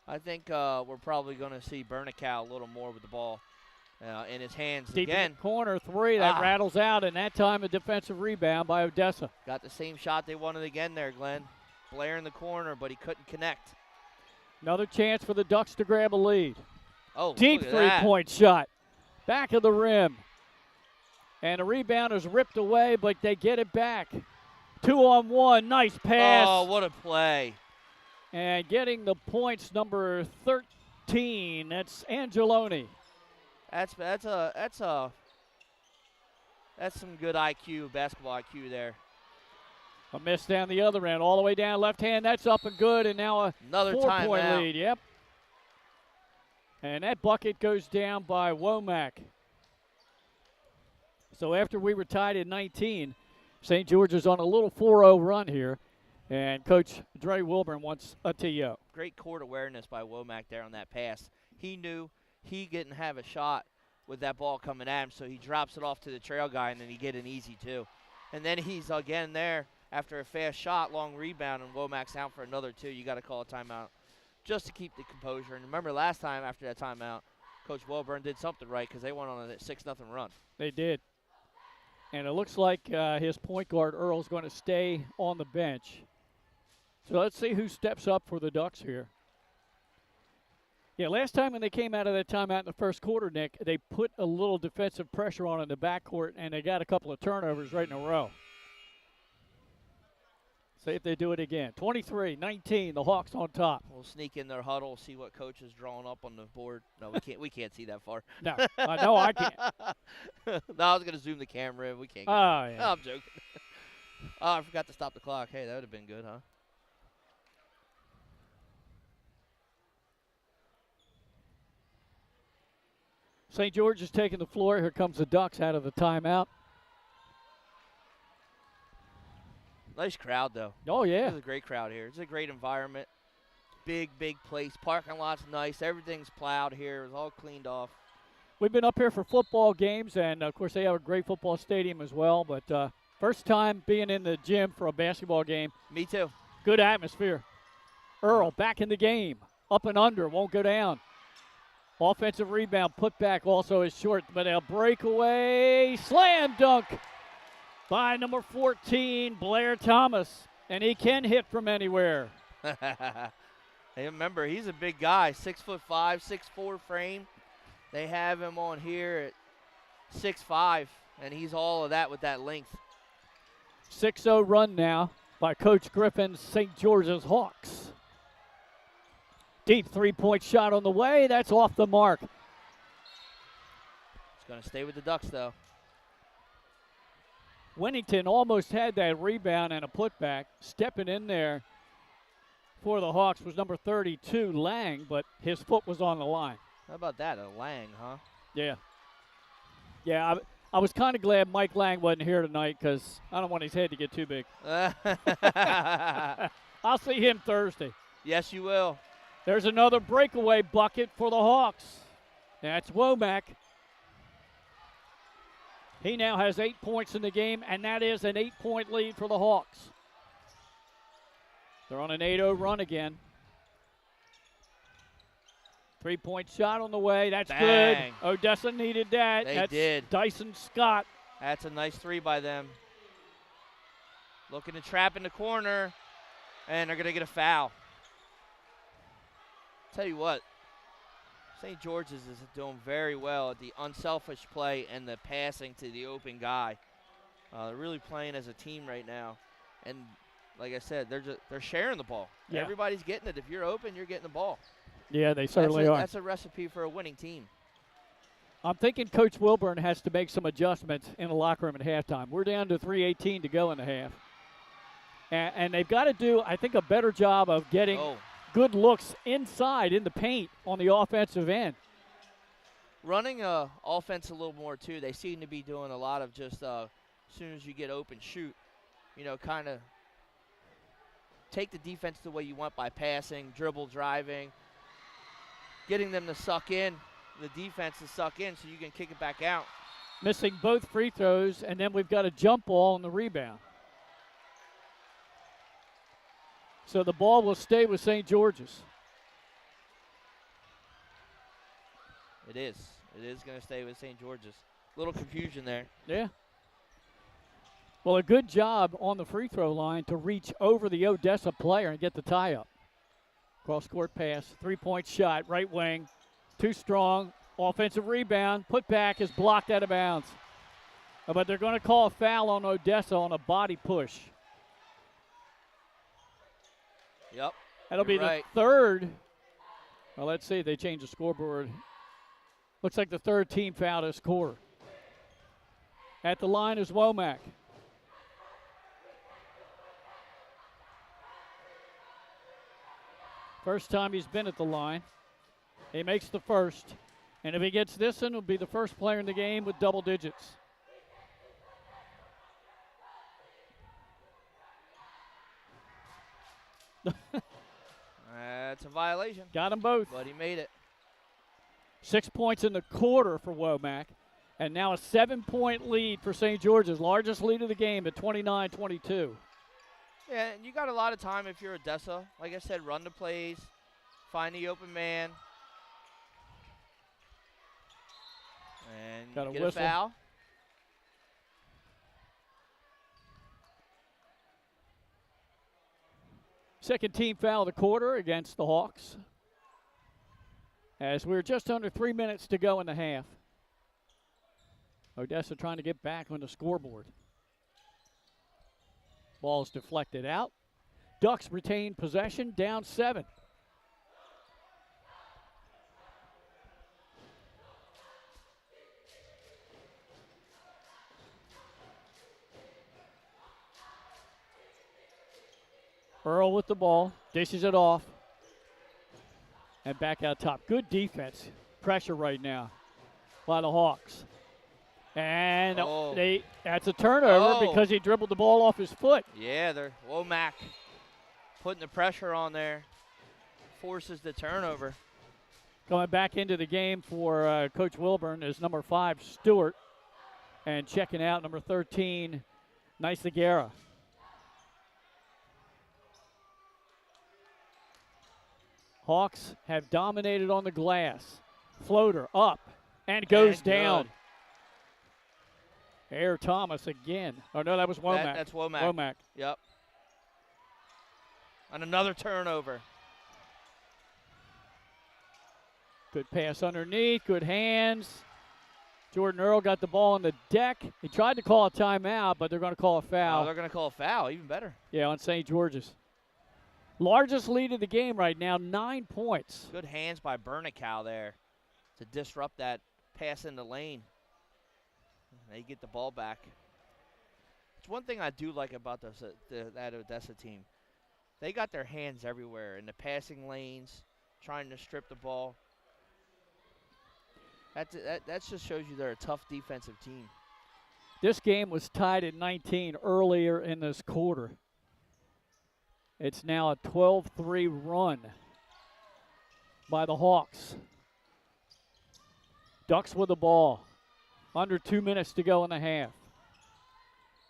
I think we're probably going to see Bernicow a little more with the ball in his hands. Deep again. in the corner three, that rattles out, and that time a defensive rebound by Odessa. Got the same shot they wanted again there, Glenn. Blair in the corner, but he couldn't connect. Another chance for the Ducks to grab a lead. Oh, deep three-point shot. Back of the rim. And the rebound is ripped away, but they get it back. 2-on-1, nice pass. Oh, what a play. And getting the points, number 13, that's Angeloni. That's some good IQ, basketball IQ there. A miss down the other end, all the way down left hand. That's up and good, and now another 4-point timeout. lead. Yep. And that bucket goes down by Womack. So after we were tied at 19, St. George is on a little 4-0 run here, and Coach Dre Wilburn wants a TO. Great court awareness by Womack there on that pass. He knew he didn't have a shot with that ball coming at him, so he drops it off to the trail guy, and then he get an easy two. And then he's again there after a fast shot, long rebound, and Womack's out for another two. You got to call a timeout just to keep the composure. And remember last time after that timeout, Coach Wilburn did something right because they went on a 6-0 run. They did. And it looks like his point guard, Earl's going to stay on the bench. So let's see who steps up for the Ducks here. Yeah, last time when they came out of that timeout in the first quarter, Nick, they put a little defensive pressure on in the backcourt, and they got a couple of turnovers right in a row. See if they do it again. 23-19, the Hawks on top. We'll sneak in their huddle, see what coach is drawing up on the board. No, we can't see that far. No, no, I can't. No, I was going to zoom the camera in. We can't. Oh, yeah. No, I'm joking. Oh, I forgot to stop the clock. Hey, that would have been good, huh? St. George is taking the floor. Here comes the Ducks out of the timeout. Nice crowd, though. Oh, yeah. This is a great crowd here. It's a great environment. Big place. Parking lot's nice. Everything's plowed here. It's all cleaned off. We've been up here for football games, and, of course, they have a great football stadium as well. But first time being in the gym for a basketball game. Me too. Good atmosphere. Earl back in the game. Up and under. Won't go down. Offensive rebound. Put back also is short, but a breakaway. Slam dunk by number 14, Blair Thomas. And he can hit from anywhere. Hey, remember, he's a big guy. 6'5", 6'4" frame. They have him on here at 6'5", and he's all of that with that length. 6-0 run now by Coach Griffin's St. George's Hawks. Deep three-point shot on the way. That's off the mark. He's going to stay with the Ducks, though. Winnington almost had that rebound and a putback. Stepping in there for the Hawks was number 32, Lang, but his foot was on the line. How about that, a Lang, huh? Yeah. Yeah, I was kind of glad Mike Lang wasn't here tonight because I don't want his head to get too big. I'll see him Thursday. Yes, you will. There's another breakaway bucket for the Hawks. That's Womack. He now has 8 points in the game, and that is an 8-point lead for the Hawks. They're on an 8-0 run again. 3-point shot on the way. That's Bang. good. Odessa needed that. They That's did. Dyson Scott. That's a nice three by them. Looking to trap in the corner, and they're going to get a foul. Tell you what, St. George's is doing very well at the unselfish play and the passing to the open guy. They're really playing as a team right now. And like I said, they're sharing the ball. Yeah. Everybody's getting it. If you're open, you're getting the ball. Yeah, they certainly are. That's a recipe for a winning team. I'm thinking Coach Wilburn has to make some adjustments in the locker room at halftime. We're down to 3:18 to go in the half. And they've got to do, I think, a better job of getting good looks inside in the paint on the offensive end. Running offense a little more, too. They seem to be doing a lot of just as soon as you get open, shoot. Kind of take the defense the way you want by passing, dribble, driving, getting them to suck in, the defense to suck in so you can kick it back out. Missing both free throws, and then we've got a jump ball on the rebound. So the ball will stay with St. George's. It is. It is going to stay with St. George's. Little confusion there. Yeah. Well, a good job on the free throw line to reach over the Odessa player and get the tie up. Cross-court pass, 3-point shot, right wing, too strong. Offensive rebound, put back is blocked out of bounds. But they're going to call a foul on Odessa on a body push. Yep. That'll be right. the third. Well, let's see. They changed the scoreboard. Looks like the third team foul this quarter. At the line is Womack. First time he's been at the line. He makes the first. And if he gets this in, he'll be the first player in the game with double digits. That's a violation. Got them both. But he made it. 6 points in the quarter for Womack. And now a 7-point lead for St. George's. Largest lead of the game at 29-22. Yeah, and you got a lot of time if you're Odessa. Like I said, run the plays, find the open man. And Got a get whistle. a foul. Second team foul of the quarter against the Hawks. As we're just under 3 minutes to go in the half. Odessa trying to get back on the scoreboard. Ball's deflected out. Ducks retain possession, down 7. Earl with the ball, dishes it off. And back out top. Good defense. Pressure right now by the Hawks. And that's a turnover because he dribbled the ball off his foot. Yeah, they're Womack putting the pressure on there. Forces the turnover. Coming back into the game for Coach Wilburn is number 5, Stewart. And checking out number 13, Nice-Aguera. Hawks have dominated on the glass. Floater up and goes down. Good. Air Thomas again. Oh, no, that was Womack. That's Womack. Womack. Yep. And another turnover. Good pass underneath. Good hands. Jordan Earl got the ball on the deck. He tried to call a timeout, but they're going to call a foul. Oh, they're going to call a foul. Even better. Yeah, on St. George's. Largest lead of the game right now, 9 points. Good hands by Bernicow there to disrupt that pass in the lane. They get the ball back. It's one thing I do like about that Odessa team. They got their hands everywhere in the passing lanes, trying to strip the ball. That just shows you they're a tough defensive team. This game was tied at 19 earlier in this quarter. It's now a 12-3 run by the Hawks. Ducks with the ball. Under 2 minutes to go in the half.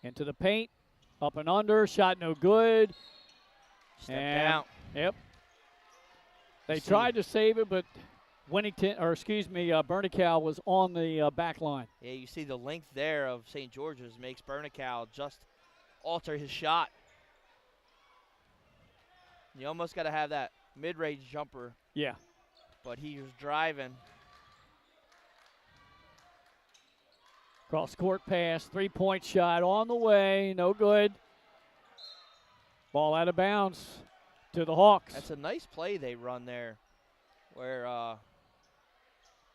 Into the paint. Up and under. Shot no good. Step down. Yep. They tried to save it, but Bernicow was on the back line. Yeah, you see the length there of St. George's makes Bernicow just alter his shot. You almost got to have that mid-range jumper. Yeah. But he was driving. Cross-court pass, three-point shot on the way, no good. Ball out of bounds to the Hawks. That's a nice play they run there where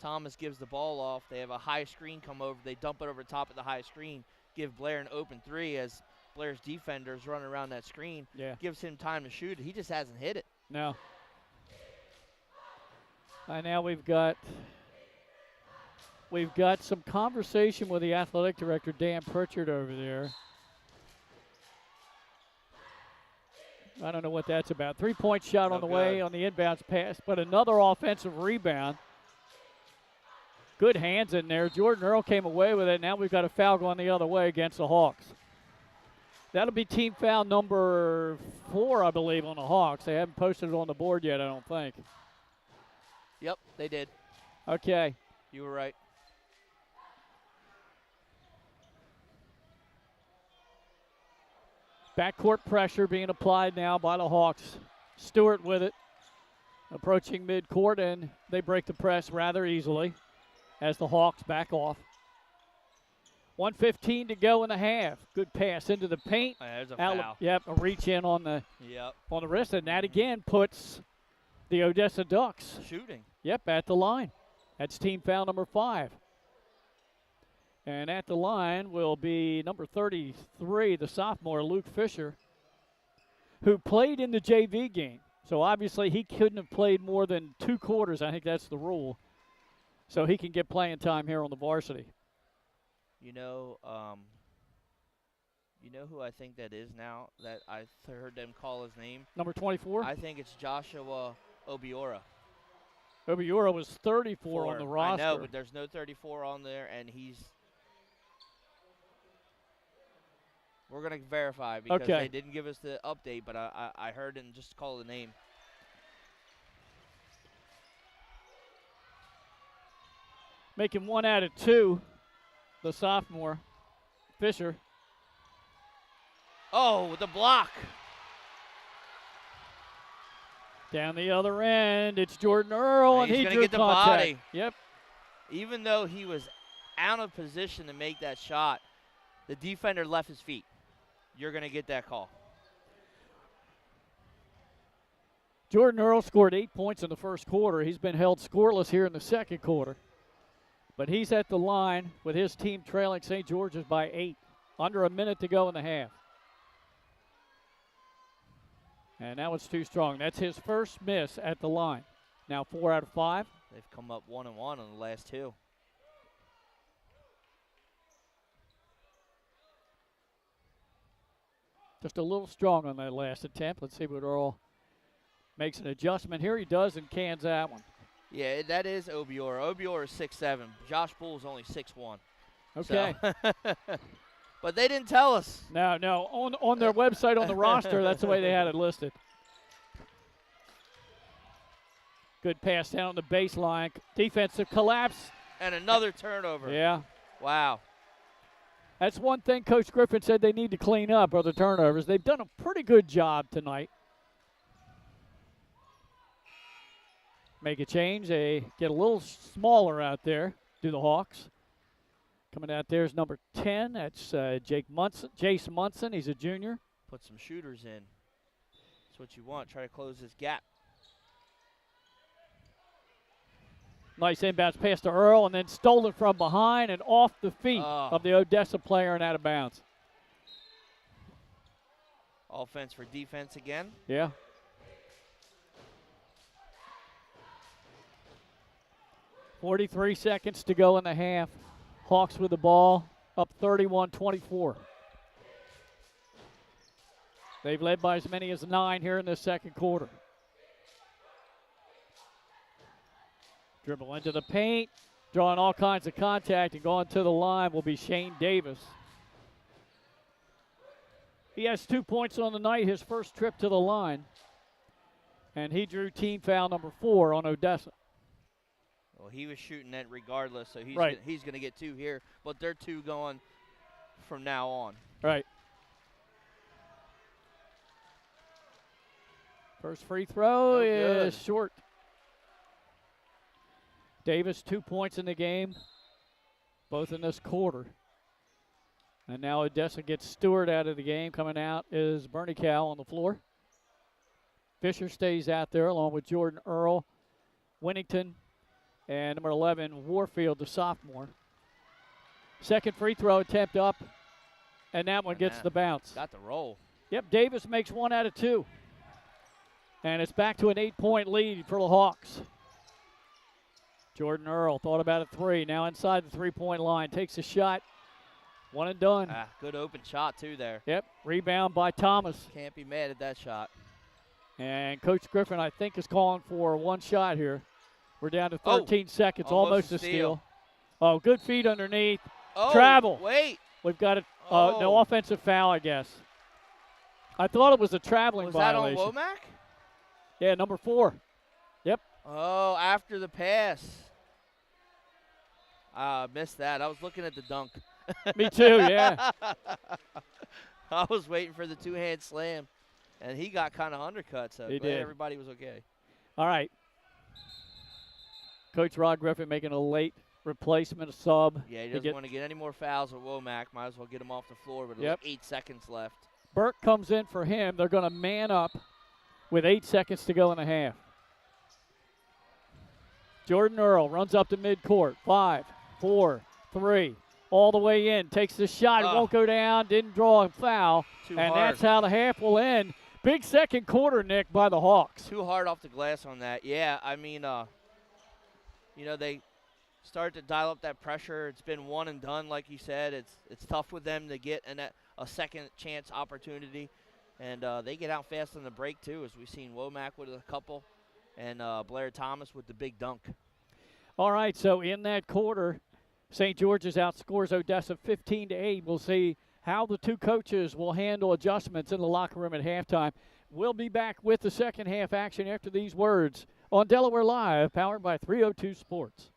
Thomas gives the ball off. They have a high screen come over. They dump it over top of the high screen, give Blair an open three as Blair's defenders run around that screen. Yeah. Gives him time to shoot it. He just hasn't hit it. No. And now we've got some conversation with the athletic director, Dan Pritchard, over there. I don't know what that's about. Three-point shot on the way on the inbounds pass, but another offensive rebound. Good hands in there. Jordan Earl came away with it. Now we've got a foul going the other way against the Hawks. That'll be team foul number 4, I believe, on the Hawks. They haven't posted it on the board yet, I don't think. Yep, they did. Okay. You were right. Backcourt pressure being applied now by the Hawks. Stewart with it. Approaching midcourt, and they break the press rather easily as the Hawks back off. 1:15 to go in the half. Good pass into the paint. There's a foul. Yep, a reach in on the wrist, and that again puts the Odessa Ducks shooting. Yep, at the line. That's team foul number 5. And at the line will be number 33, the sophomore, Luke Fisher, who played in the JV game. So obviously he couldn't have played more than 2 quarters. I think that's the rule. So he can get playing time here on the varsity. You know who I think that is now that I heard them call his name? Number 24? I think it's Joshua Obiora. Obiora was 34 on the roster. I know, but there's no 34 on there, and we're going to verify because they didn't give us the update, but I heard him just call the name. Making 1 out of 2, the sophomore, Fisher. Oh, the block. Down the other end, it's Jordan Earl, and he drew get the contact. body. Yep. Even though he was out of position to make that shot, the defender left his feet. You're going to get that call. Jordan Earl scored 8 points in the first quarter. He's been held scoreless here in the second quarter. But he's at the line with his team trailing St. George's by 8. Under a minute to go in the half. And that was too strong. That's his first miss at the line. Now 4 out of 5. They've come up 1-1 on the last 2. Just a little strong on that last attempt. Let's see what Earl makes an adjustment here. He does and cans that one. Yeah, that is Obiora. Obiora is 6'7". Josh Bull is only 6'1". Okay. So but they didn't tell us. No. On their website on the roster, that's the way they had it listed. Good pass down on the baseline. Defensive collapse. And another turnover. Yeah. Wow. That's one thing Coach Griffin said they need to clean up are the turnovers. They've done a pretty good job tonight. Make a change. They get a little smaller out there, do the Hawks. Coming out there is number 10. That's Jace Munson. He's a junior. Put some shooters in. That's what you want. Try to close this gap. Nice inbounds pass to Earl, and then stolen from behind and off the feet of the Odessa player and out of bounds. Offense for defense again. Yeah. .43 seconds to go in the half. Hawks with the ball. up 31-24. They've led by as many as 9 here in the second quarter. Dribble into the paint, drawing all kinds of contact, and going to the line will be Shane Davis. He has 2 points on the night, his first trip to the line. And he drew team foul number 4 on Odessa. Well, he was shooting that regardless, so he's right. he's going to get 2 here. But they're 2 going from now on. Right. First free throw is short. Davis, 2 points in the game, both in this quarter. And now Odessa gets Stewart out of the game. Coming out is Bernie Cow on the floor. Fisher stays out there along with Jordan Earl, Winnington, and number 11, Warfield, the sophomore. Second free throw attempt up, and that one gets the bounce. Got the roll. Yep, Davis makes 1 out of 2. And it's back to an 8-point lead for the Hawks. Jordan Earl thought about a 3. Now inside the 3-point line. Takes a shot. 1 and done. Good open shot, too, there. Yep, rebound by Thomas. Can't be mad at that shot. And Coach Griffin, I think, is calling for 1 shot here. We're down to 13 seconds, almost a steal. Oh, good feed underneath. Oh, Travel. Wait. We've got no offensive foul, I guess. I thought it was a traveling violation. Was that on Womack? Yeah, number 4. Yep. Oh, after the pass. Missed that. I was looking at the dunk. Me too, yeah. I was waiting for the 2-hand slam, and he got kind of undercut, so glad everybody was okay. All right. Coach Rod Griffin making a late replacement, a sub. Yeah, he doesn't want to get any more fouls with Womack. Might as well get him off the floor with 8 seconds left. Burke comes in for him. They're going to man up with 8 seconds to go in the half. Jordan Earl runs up to midcourt. 5, 4, 3. All the way in. Takes the shot. It won't go down. Didn't draw a foul. Too and hard. That's how the half will end. Big second quarter, Nick, by the Hawks. Too hard off the glass on that. Yeah, I mean, they start to dial up that pressure. It's been 1 and done, like you said. It's tough with them to get a second chance opportunity. And they get out fast on the break, too, as we've seen Womack with a couple and Blair Thomas with the big dunk. All right, so in that quarter, St. George's outscores Odessa 15-8. We'll see how the 2 coaches will handle adjustments in the locker room at halftime. We'll be back with the second half action after these words on Delaware Live, powered by 302 Sports.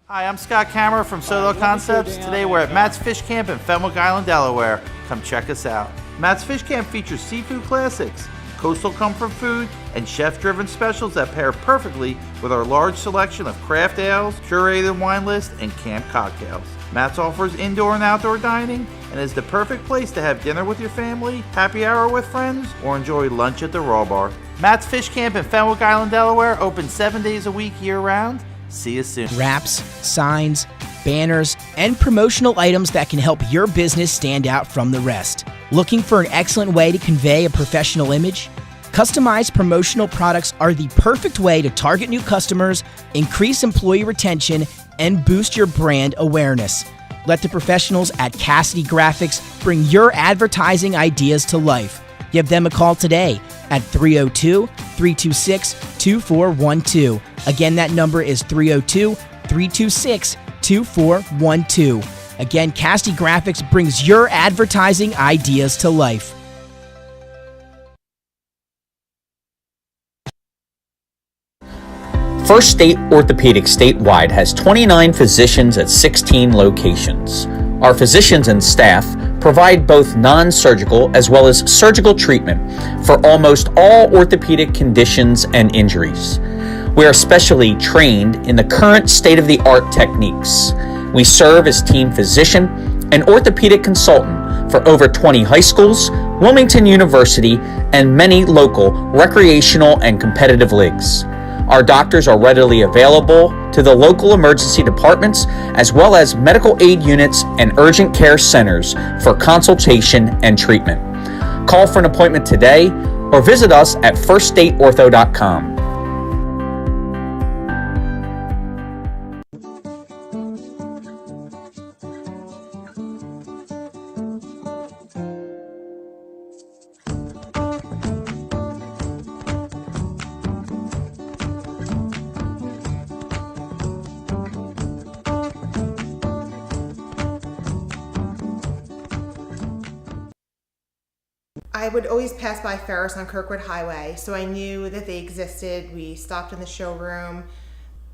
Hi, I'm Scott Kammerer from Soto Concepts. Today we're at Matt's Fish Camp in Fenwick Island, Delaware. Come check us out. Matt's Fish Camp features seafood classics, coastal comfort food, and chef-driven specials that pair perfectly with our large selection of craft ales, curated wine list, and camp cocktails. Matt's offers indoor and outdoor dining and is the perfect place to have dinner with your family, happy hour with friends, or enjoy lunch at the Raw Bar. Matt's Fish Camp in Fenwick Island, Delaware, open 7 days a week year-round. See you soon. Wraps, signs, banners, and promotional items that can help your business stand out from the rest. Looking for an excellent way to convey a professional image? Customized promotional products are the perfect way to target new customers, increase employee retention, and boost your brand awareness. Let the professionals at Cassidy Graphics bring your advertising ideas to life. Give them a call today at 302-326-2412. Again, that number is 302-326-2412. Again, Cassidy Graphics brings your advertising ideas to life. First State Orthopedics statewide has 29 physicians at 16 locations. Our physicians and staff provide both non-surgical as well as surgical treatment for almost all orthopedic conditions and injuries. We are specially trained in the current state-of-the-art techniques. We serve as team physician and orthopedic consultant for over 20 high schools, Wilmington University, and many local recreational and competitive leagues. Our doctors are readily available to the local emergency departments as well as medical aid units and urgent care centers for consultation and treatment. Call for an appointment today or visit us at firststateortho.com. I would always pass by Ferris on Kirkwood Highway, so I knew that they existed. We stopped in the showroom.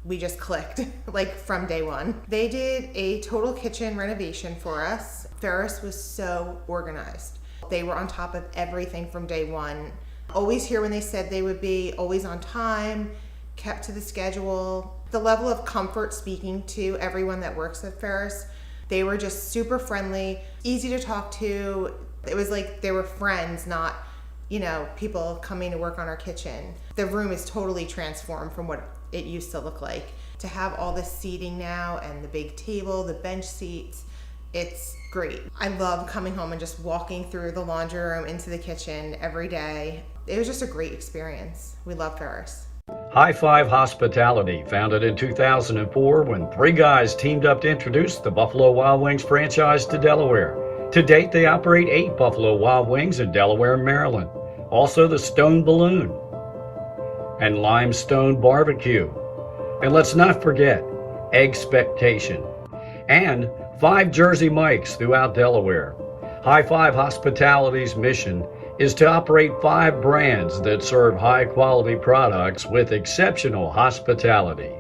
We just clicked, like from day one. They did a total kitchen renovation for us. Ferris was so organized. They were on top of everything from day one. Always here when they said they would be, always on time, kept to the schedule. The level of comfort speaking to everyone that works at Ferris, they were just super friendly, easy to talk to. It was like they were friends, not, people coming to work on our kitchen. The room is totally transformed from what it used to look like. To have all this seating now and the big table, the bench seats, it's great. I love coming home and just walking through the laundry room into the kitchen every day. It was just a great experience. We love Ferris. High Five Hospitality, founded in 2004 when three guys teamed up to introduce the Buffalo Wild Wings franchise to Delaware. To date, they operate 8 Buffalo Wild Wings in Delaware and Maryland. Also the Stone Balloon and Limestone Barbecue. And let's not forget Eggspectation and 5 Jersey Mikes throughout Delaware. High Five Hospitality's mission is to operate 5 brands that serve high-quality products with exceptional hospitality.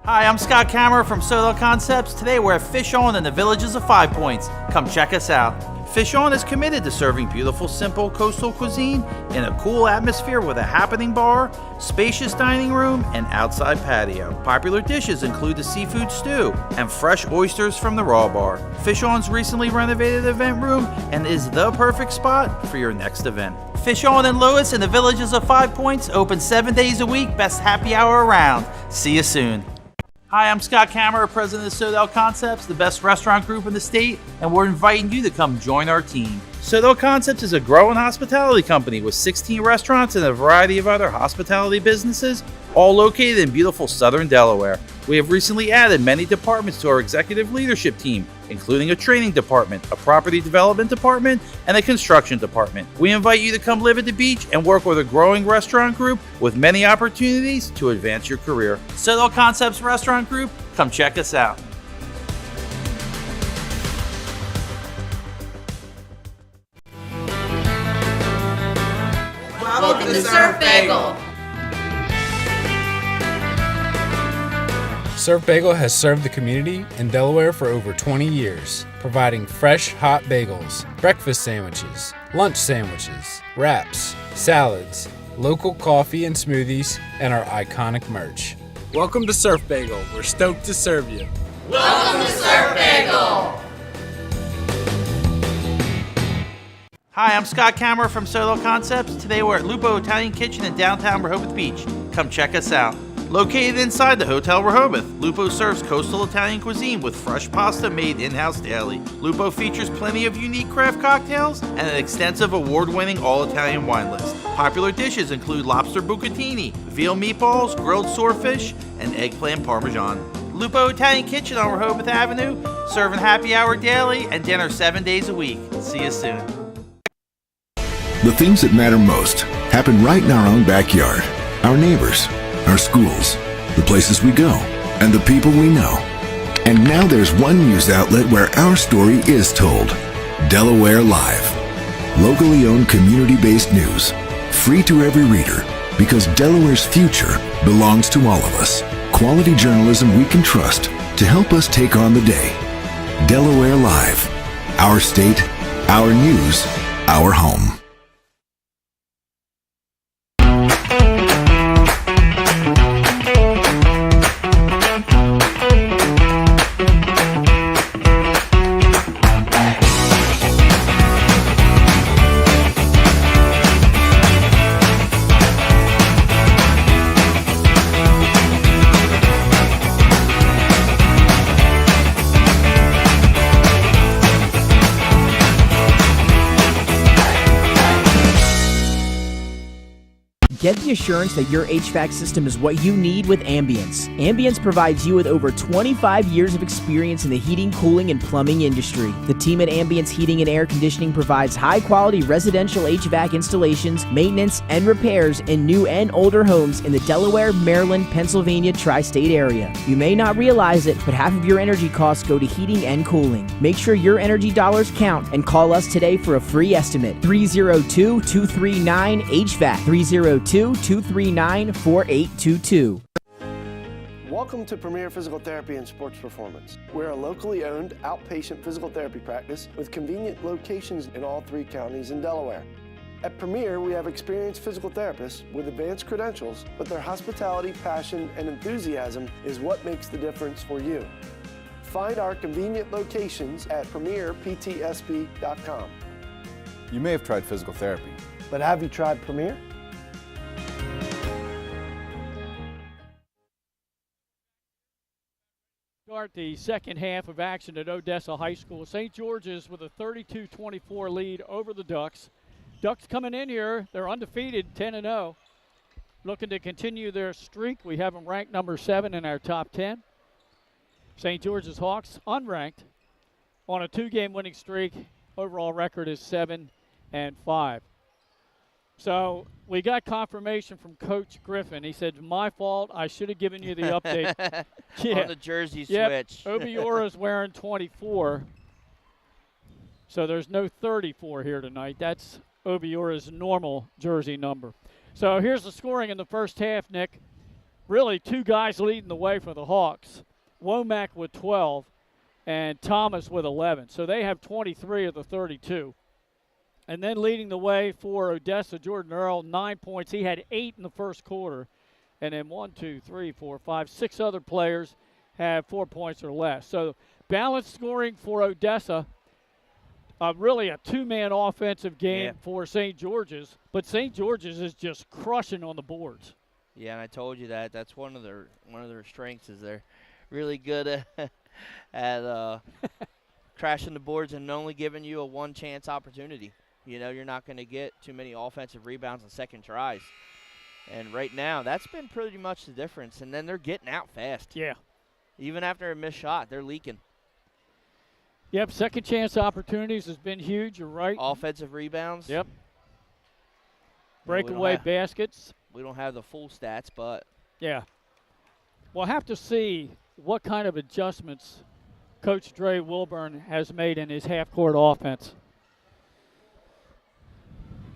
Hi, I'm Scott Kammerer from Soto Concepts. Today we're at Fish On in the Villages of 5 Points. Come check us out. Fish On is committed to serving beautiful, simple coastal cuisine in a cool atmosphere with a happening bar, spacious dining room, and outside patio. Popular dishes include the seafood stew and fresh oysters from the raw bar. Fish On's recently renovated event room and is the perfect spot for your next event. Fish On in Lewis in the Villages of 5 Points, open 7 days a week, best happy hour around. See you soon. Hi, I'm Scott Kammerer, president of Soto Concepts, the best restaurant group in the state, and we're inviting you to come join our team. Soto Concepts is a growing hospitality company with 16 restaurants and a variety of other hospitality businesses, all located in beautiful southern Delaware. We have recently added many departments to our executive leadership team, including a training department, a property development department, and a construction department. We invite you to come live at the beach and work with a growing restaurant group with many opportunities to advance your career. Soto Concepts Restaurant Group, come check us out. Welcome to Surf Bagel. Surf Bagel has served the community in Delaware for over 20 years, providing fresh, hot bagels, breakfast sandwiches, lunch sandwiches, wraps, salads, local coffee and smoothies, and our iconic merch. Welcome to Surf Bagel. We're stoked to serve you. Welcome to Surf Bagel. Hi, I'm Scott Kammerer from Soto Concepts. Today we're at Lupo Italian Kitchen in downtown Rehoboth Beach. Come check us out. Located inside the Hotel Rehoboth, Lupo serves coastal Italian cuisine with fresh pasta made in-house daily. Lupo features plenty of unique craft cocktails and an extensive award-winning all-Italian wine list. Popular dishes include lobster bucatini, veal meatballs, grilled swordfish, and eggplant parmesan. Lupo Italian Kitchen on Rehoboth Avenue, serving happy hour daily and dinner 7 days a week. See you soon. The things that matter most happen right in our own backyard. Our neighbors, our schools, the places we go, and the people we know. And now there's one news outlet where our story is told. Delaware Live. Locally owned community-based news. Free to every reader, because Delaware's future belongs to all of us. Quality journalism we can trust to help us take on the day. Delaware Live. Our state, our news, our home. Get the assurance that your HVAC system is what you need with Ambience. Ambience provides you with over 25 years of experience in the heating, cooling, and plumbing industry. The team at Ambience Heating and Air Conditioning provides high-quality residential HVAC installations, maintenance, and repairs in new and older homes in the Delaware, Maryland, Pennsylvania tri-state area. You may not realize it, but half of your energy costs go to heating and cooling. Make sure your energy dollars count and call us today for a free estimate. 302-239-HVAC. 302-239-4822. Welcome to Premier Physical Therapy and Sports Performance. We're a locally owned outpatient physical therapy practice with convenient locations in all 3 counties in Delaware. At Premier, we have experienced physical therapists with advanced credentials, but their hospitality, passion, and enthusiasm is what makes the difference for you. Find our convenient locations at premierptsp.com. You may have tried physical therapy, But have you tried Premier? Start the second half of action at Odessa High School. St. George's with a 32-24 lead over the Ducks. Ducks coming in here, they're undefeated, 10-0. Looking to continue their streak. We have them ranked number 7 in our top 10. St. George's Hawks, unranked, on a 2-game winning streak. Overall record is 7-5. So we got confirmation from Coach Griffin. He said, my fault, I should have given you the update. On the jersey switch. Obiora's wearing 24. So there's no 34 here tonight. That's Obiora's normal jersey number. So here's the scoring in the first half, Nick. Really 2 guys leading the way for the Hawks. Womack with 12 and Thomas with 11. So they have 23 of the 32. And then leading the way for Odessa, Jordan Earl, 9 points. He had 8 in the first quarter. And then 6 other players have 4 points or less. So balanced scoring for Odessa. Really a 2-man offensive game for St. George's. But St. George's is just crushing on the boards. Yeah, and I told you that. That's one of their strengths is they're really good at crashing the boards and only giving you a one-chance opportunity. You know, you're not going to get too many offensive rebounds and second tries. And right now, that's been pretty much the difference. And then they're getting out fast. Yeah. Even after a missed shot, they're leaking. Yep, second chance opportunities has been huge. You're right. Offensive rebounds. Yep. Breakaway baskets. We don't have the full stats, but. Yeah. We'll have to see what kind of adjustments Coach Dre Wilburn has made in his half-court offense.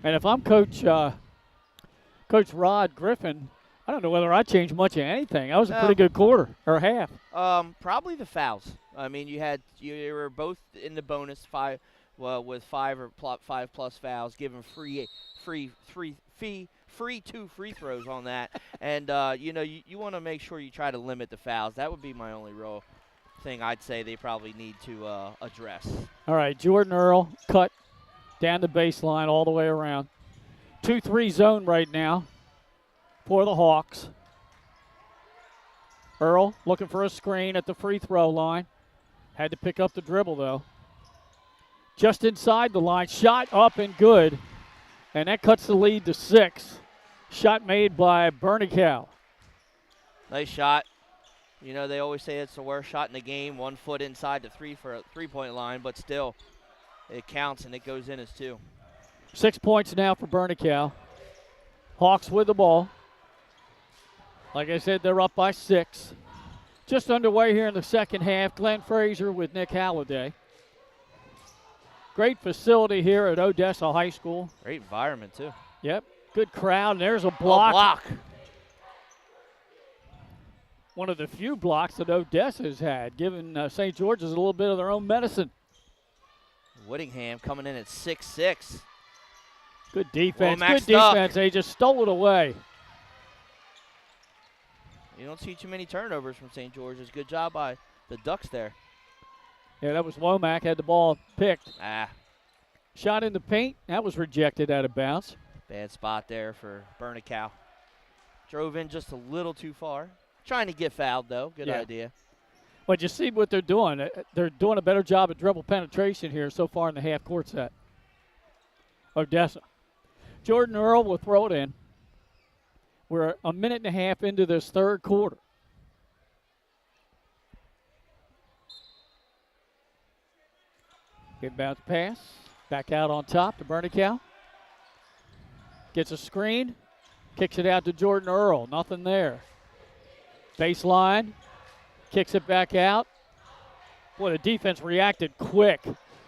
And if I'm Coach Rod Griffin, I don't know whether I'd change much of anything. That was a pretty good quarter or half. Probably the fouls. I mean, you were both in the bonus with 5 plus fouls, giving free 2 free throws on that. And you want to make sure you try to limit the fouls. That would be my only real thing I'd say they probably need to address. All right, Jordan Earl cut down the baseline all the way around. 2-3 zone right now for the Hawks. Earl looking for a screen at the free throw line. Had to pick up the dribble, though. Just inside the line. Shot up and good. And that cuts the lead to 6. Shot made by Bernicow. Nice shot. You know, they always say it's the worst shot in the game. 1 foot inside the three-point line, but still, it counts and it goes in as 2. 6 points now for Bernicow. Hawks with the ball. Like I said, they're up by 6. Just underway here in the second half. Glenn Frazier with Nick Halliday. Great facility here at Odessa High School. Great environment, too. Yep. Good crowd. And there's a block. Oh, block. One of the few blocks that Odessa has had, giving St. George's a little bit of their own medicine. Whittingham coming in at 6'6". Good defense. Womack Good defense. They just stole it away. You don't see too many turnovers from St. George's. Good job by the Ducks there. Yeah, that was Womack, had the ball picked. Shot in the paint. That was rejected out of bounds. Bad spot there for Bernicow. Drove in just a little too far. Trying to get fouled, though. Good idea. But you see what they're doing. They're doing a better job at dribble penetration here so far in the half-court set. Odessa. Jordan Earl will throw it in. We're a minute and a half into this third quarter. Good bounce pass. Back out on top to Bernicow. Gets a screen. Kicks it out to Jordan Earl. Nothing there. Baseline. Kicks it back out. Boy, the defense reacted quick.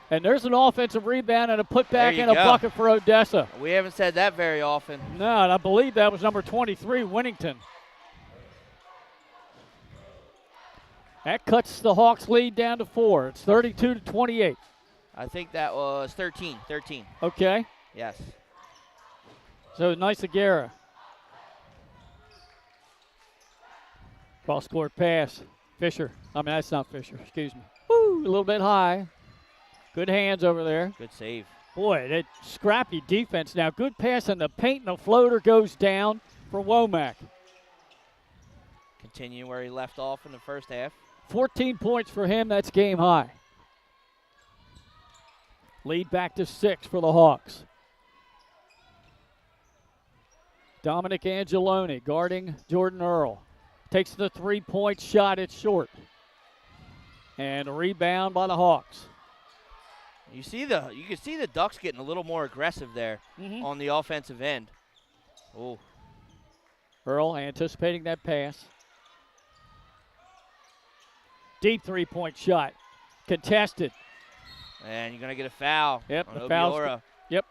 And there's an offensive rebound and a putback and a bucket for Odessa. We haven't said that very often. No, and I believe that was number 23, Winnington. That cuts the Hawks' lead down to 4. It's 32-28. I think that was 13. Okay. Yes. So nice Aguera. Cross-court pass. Fisher. That's not Fisher. Excuse me. Woo, a little bit high. Good hands over there. Good save. Boy, that scrappy defense now. Good pass in the paint, and the floater goes down for Womack. Continue where he left off in the first half. 14 points for him. That's game high. Lead back to 6 for the Hawks. Dominic Angeloni guarding Jordan Earl. Takes the three-point shot. It's short. And a rebound by the Hawks. You can see the Ducks getting a little more aggressive there on the offensive end. Oh. Earl anticipating that pass. Deep three-point shot. Contested. And you're going to get a foul. Yep, the foul. Yep.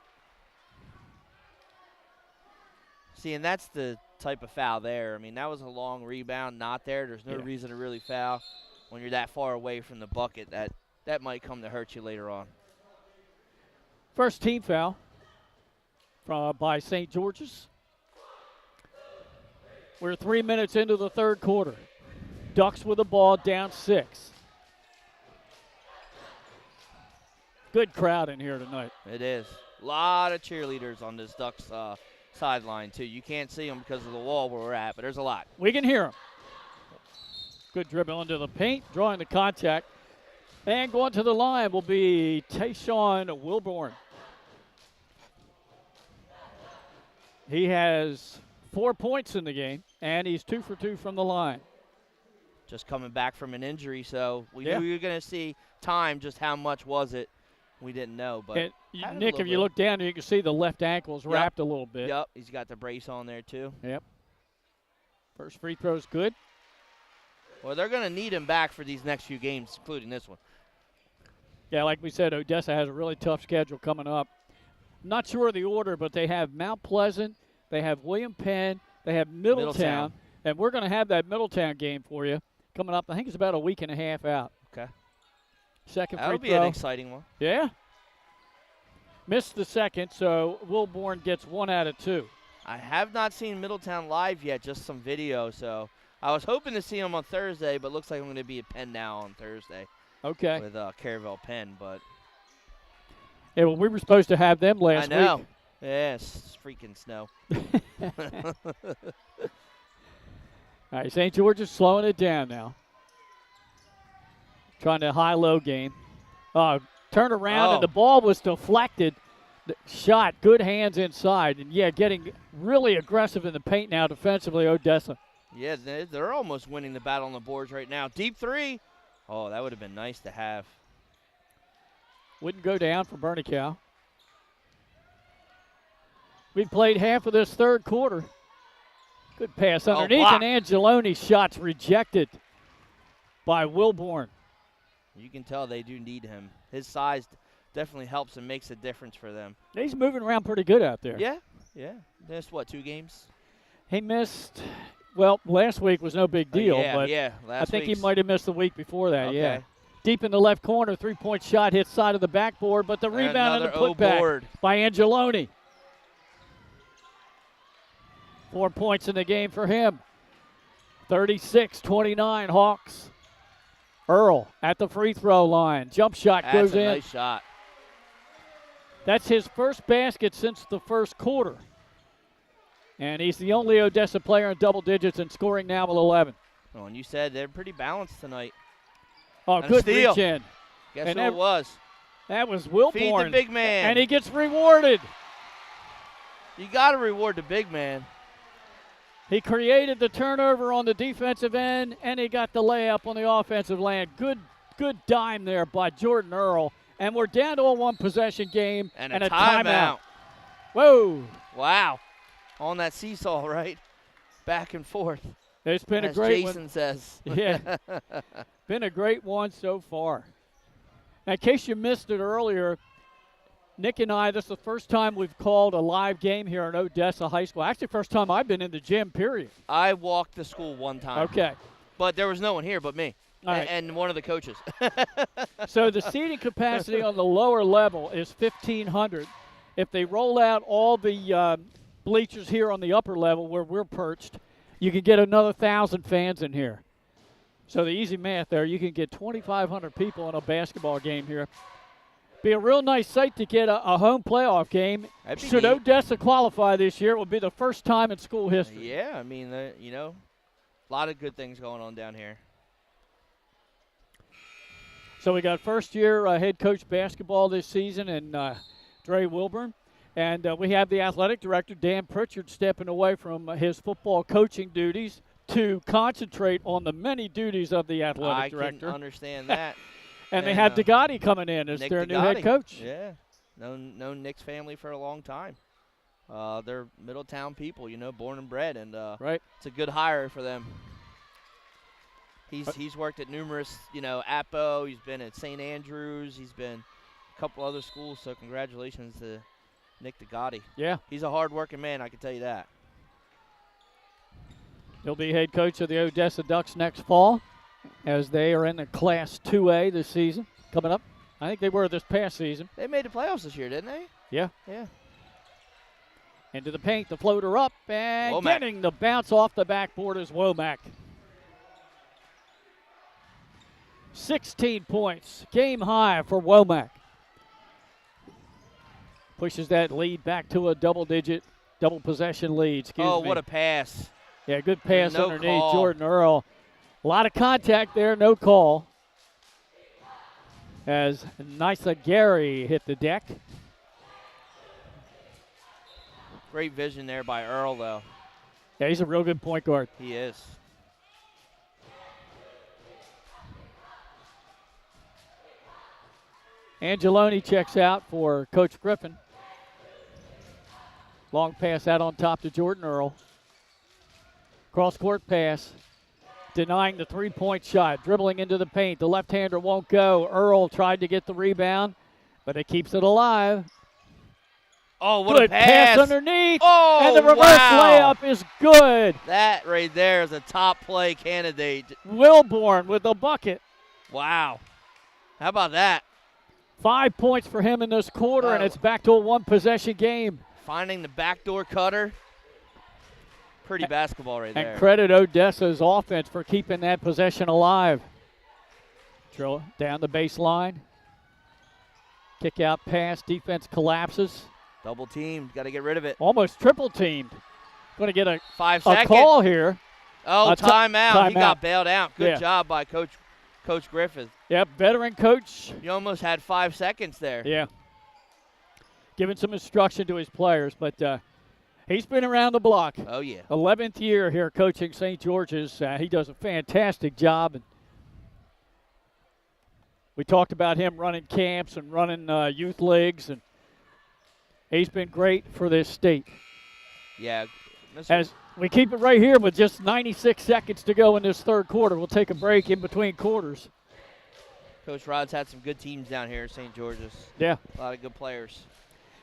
See, and that's the type of foul there. That was a long rebound, not there. There's no reason to really foul when you're that far away from the bucket. That might come to hurt you later on. First team foul by St. George's. We're 3 minutes into the third quarter. Ducks with the ball down 6. Good crowd in here tonight. It is. A lot of cheerleaders on this Ducks sideline, too. You can't see them because of the wall where we're at, but there's a lot. We can hear them. Good dribble into the paint, drawing the contact. And going to the line will be Tayshawn Wilborn. He has 4 points in the game, and he's 2 for 2 from the line. Just coming back from an injury, so we knew we were going to see time. Just how much was it? We didn't know. But Nick, if you look down, you can see the left ankle's wrapped a little bit. Yep, he's got the brace on there too. Yep. First free throw's good. Well, they're going to need him back for these next few games, including this one. Yeah, like we said, Odessa has a really tough schedule coming up. Not sure of the order, but they have Mount Pleasant, they have William Penn, they have Middletown. And we're going to have that Middletown game for you coming up. I think it's about a week and a half out. Okay. Second free throw. That'll be an exciting one. Yeah. Missed the second, so Wilborn gets 1 out of 2. I have not seen Middletown live yet, just some video. So I was hoping to see him on Thursday, but looks like I'm going to be at Penn now on Thursday. Okay. With Caravelle Penn, but. Yeah, well, we were supposed to have them last week. I know. Yes, freaking snow. All right, St. George is slowing it down now. Trying to high-low game. Turn around, and the ball was deflected. The shot, good hands inside. And, getting really aggressive in the paint now defensively, Odessa. Yeah, they're almost winning the battle on the boards right now. Deep three. Oh, that would have been nice to have. Wouldn't go down for Bernicow. We've played half of this third quarter. Good pass underneath, and Angeloni's shot's rejected by Wilborn. You can tell they do need him. His size definitely helps and makes a difference for them. He's moving around pretty good out there. Yeah. Missed, 2 games? He missed, last week was no big deal. But I think he might have missed the week before that, okay. Deep in the left corner, three-point shot hits side of the backboard, but the rebound and the putback by Angeloni. 4 points in the game for him. 36-29 Hawks. Earl at the free throw line. Jump shot goes in. Nice shot. That's his first basket since the first quarter. And he's the only Odessa player in double digits and scoring now with 11. Oh, and you said they're pretty balanced tonight. Oh, and good reach in. Guess who it was? That was Wilborn. Feed the big man. And he gets rewarded. You got to reward the big man. He created the turnover on the defensive end, and he got the layup on the offensive end. Good dime there by Jordan Earl. And we're down to a one-possession game and a timeout. Whoa. Wow. On that seesaw, right? Back and forth. It's been as a great Jason one. says. Yeah. Been a great one so far. Now, in case you missed it earlier, Nick and I, this is the first time we've called a live game here at Odessa High School. Actually, first time I've been in the gym, period. I walked to school one time. Okay. But there was no one here but me and one of the coaches. So the seating capacity on the lower level is 1,500. If they roll out all the bleachers here on the upper level where we're perched, you can get another 1,000 fans in here. So the easy math there, you can get 2,500 people in a basketball game here. Be a real nice sight to get a home playoff game. Should Odessa qualify this year, it would be the first time in school history. Yeah, I mean, a lot of good things going on down here. So we got first-year head coach basketball this season in Dre Wilburn. And we have the athletic director, Dan Pritchard, stepping away from his football coaching duties to concentrate on the many duties of the athletic director. I can understand that. And they have Degatti coming in as their new head coach. Yeah, known Nick's family for a long time. They're Middletown people, born and bred, and right. It's a good hire for them. He's worked at numerous, Appo. He's been at St. Andrews. He's been a couple other schools. So congratulations to Nick Degatti. Yeah, he's a hard-working man. I can tell you that. He'll be head coach of the Odessa Ducks next fall, as they are in the Class 2A this season coming up. I think they were this past season. They made the playoffs this year, didn't they? Yeah. Yeah. Into the paint, the floater up, and Womack. Getting the bounce off the backboard is Womack. 16 points, game high for Womack. Pushes that lead back to a double possession lead. Excuse me. What a pass. Yeah, good pass No underneath call. Jordan Earl. A lot of contact there, no call. As Nisa Gary hit the deck. Great vision there by Earl, though. Yeah, he's a real good point guard. He is. Angeloni checks out for Coach Griffin. Long pass out on top to Jordan Earl. Cross-court pass. Denying the three-point shot. Dribbling into the paint. The left-hander won't go. Earl tried to get the rebound, but it keeps it alive. Oh, what good a pass. Underneath. Oh, and the reverse layup is good. That right there is a top play candidate. Wilborn with the bucket. Wow. How about that? 5 points for him in this quarter, and it's back to a one-possession game. Finding the backdoor cutter. Pretty basketball right there. And credit Odessa's offense for keeping that possession alive. Drill down the baseline. Kick out pass. Defense collapses. Double teamed. Got to get rid of it. Almost triple teamed. Going to get a 5 second call here. Oh, timeout. He got bailed out. Good Yeah. job by Coach Griffith. Yep, veteran coach. You almost had 5 seconds there. Yeah. Giving some instruction to his players, but he's been around the block. Oh, yeah. 11th year here coaching St. George's. He does a fantastic job. And we talked about him running camps and running youth leagues, and he's been great for this state. Yeah. As we keep it right here with just 96 seconds to go in this third quarter. We'll take a break in between quarters. Coach Rod's had some good teams down here at St. George's. Yeah. A lot of good players.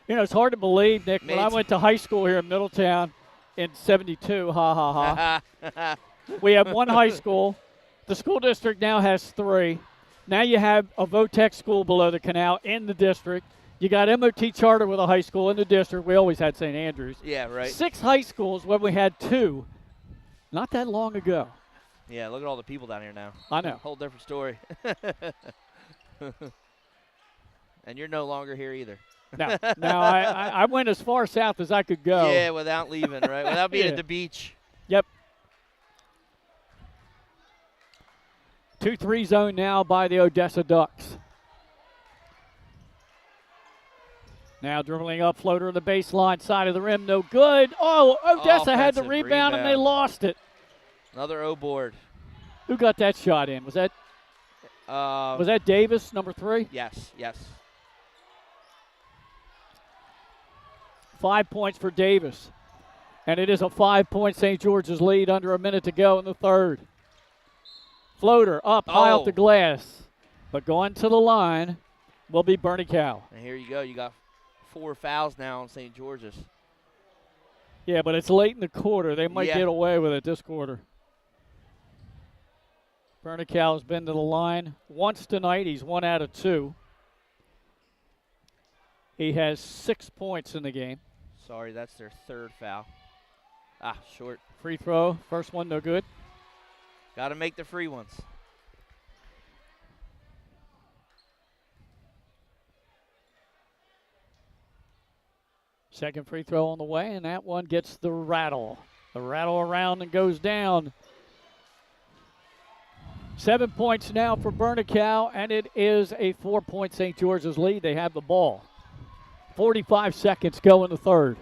You know, it's hard to believe, Nick, when I went to high school here in Middletown in 72, we had one high school. The school district now has 3. Now you have a VOTEC school below the canal in the district. You got MOT charter with a high school in the district. We always had St. Andrews. Yeah, right. 6 high schools when we had 2 not that long ago. Yeah, look at all the people down here now. I know. Whole different story. And you're no longer here either. No, I went as far south as I could go. Yeah, without leaving, right? Without being at the beach. Yep. 2-3 zone now by the Odessa Ducks. Now dribbling up, floater on the baseline, side of the rim, no good. Oh, Odessa had the Offensive rebound and they rebound. lost it. Another O board. Who got that shot in? Was that Davis, number 3? Yes, yes. 5 points for Davis. And it is a 5-point St. George's lead under a minute to go in the third. Floater up, high off the glass. But going to the line will be Bernie Cow. And here you go. You got 4 fouls now on St. George's. Yeah, but it's late in the quarter. They might Yeah. get away with it this quarter. Bernie Cow has been to the line once tonight. He's 1 out of 2. He has 6 points in the game. Sorry, that's their 3rd foul. Short. Free throw. First one, no good. Got to make the free ones. Second free throw on the way, and that one gets the rattle. The rattle around and goes down. 7 points now for Bernicow, and it is a 4-point St. George's lead. They have the ball. 45 seconds go in the third.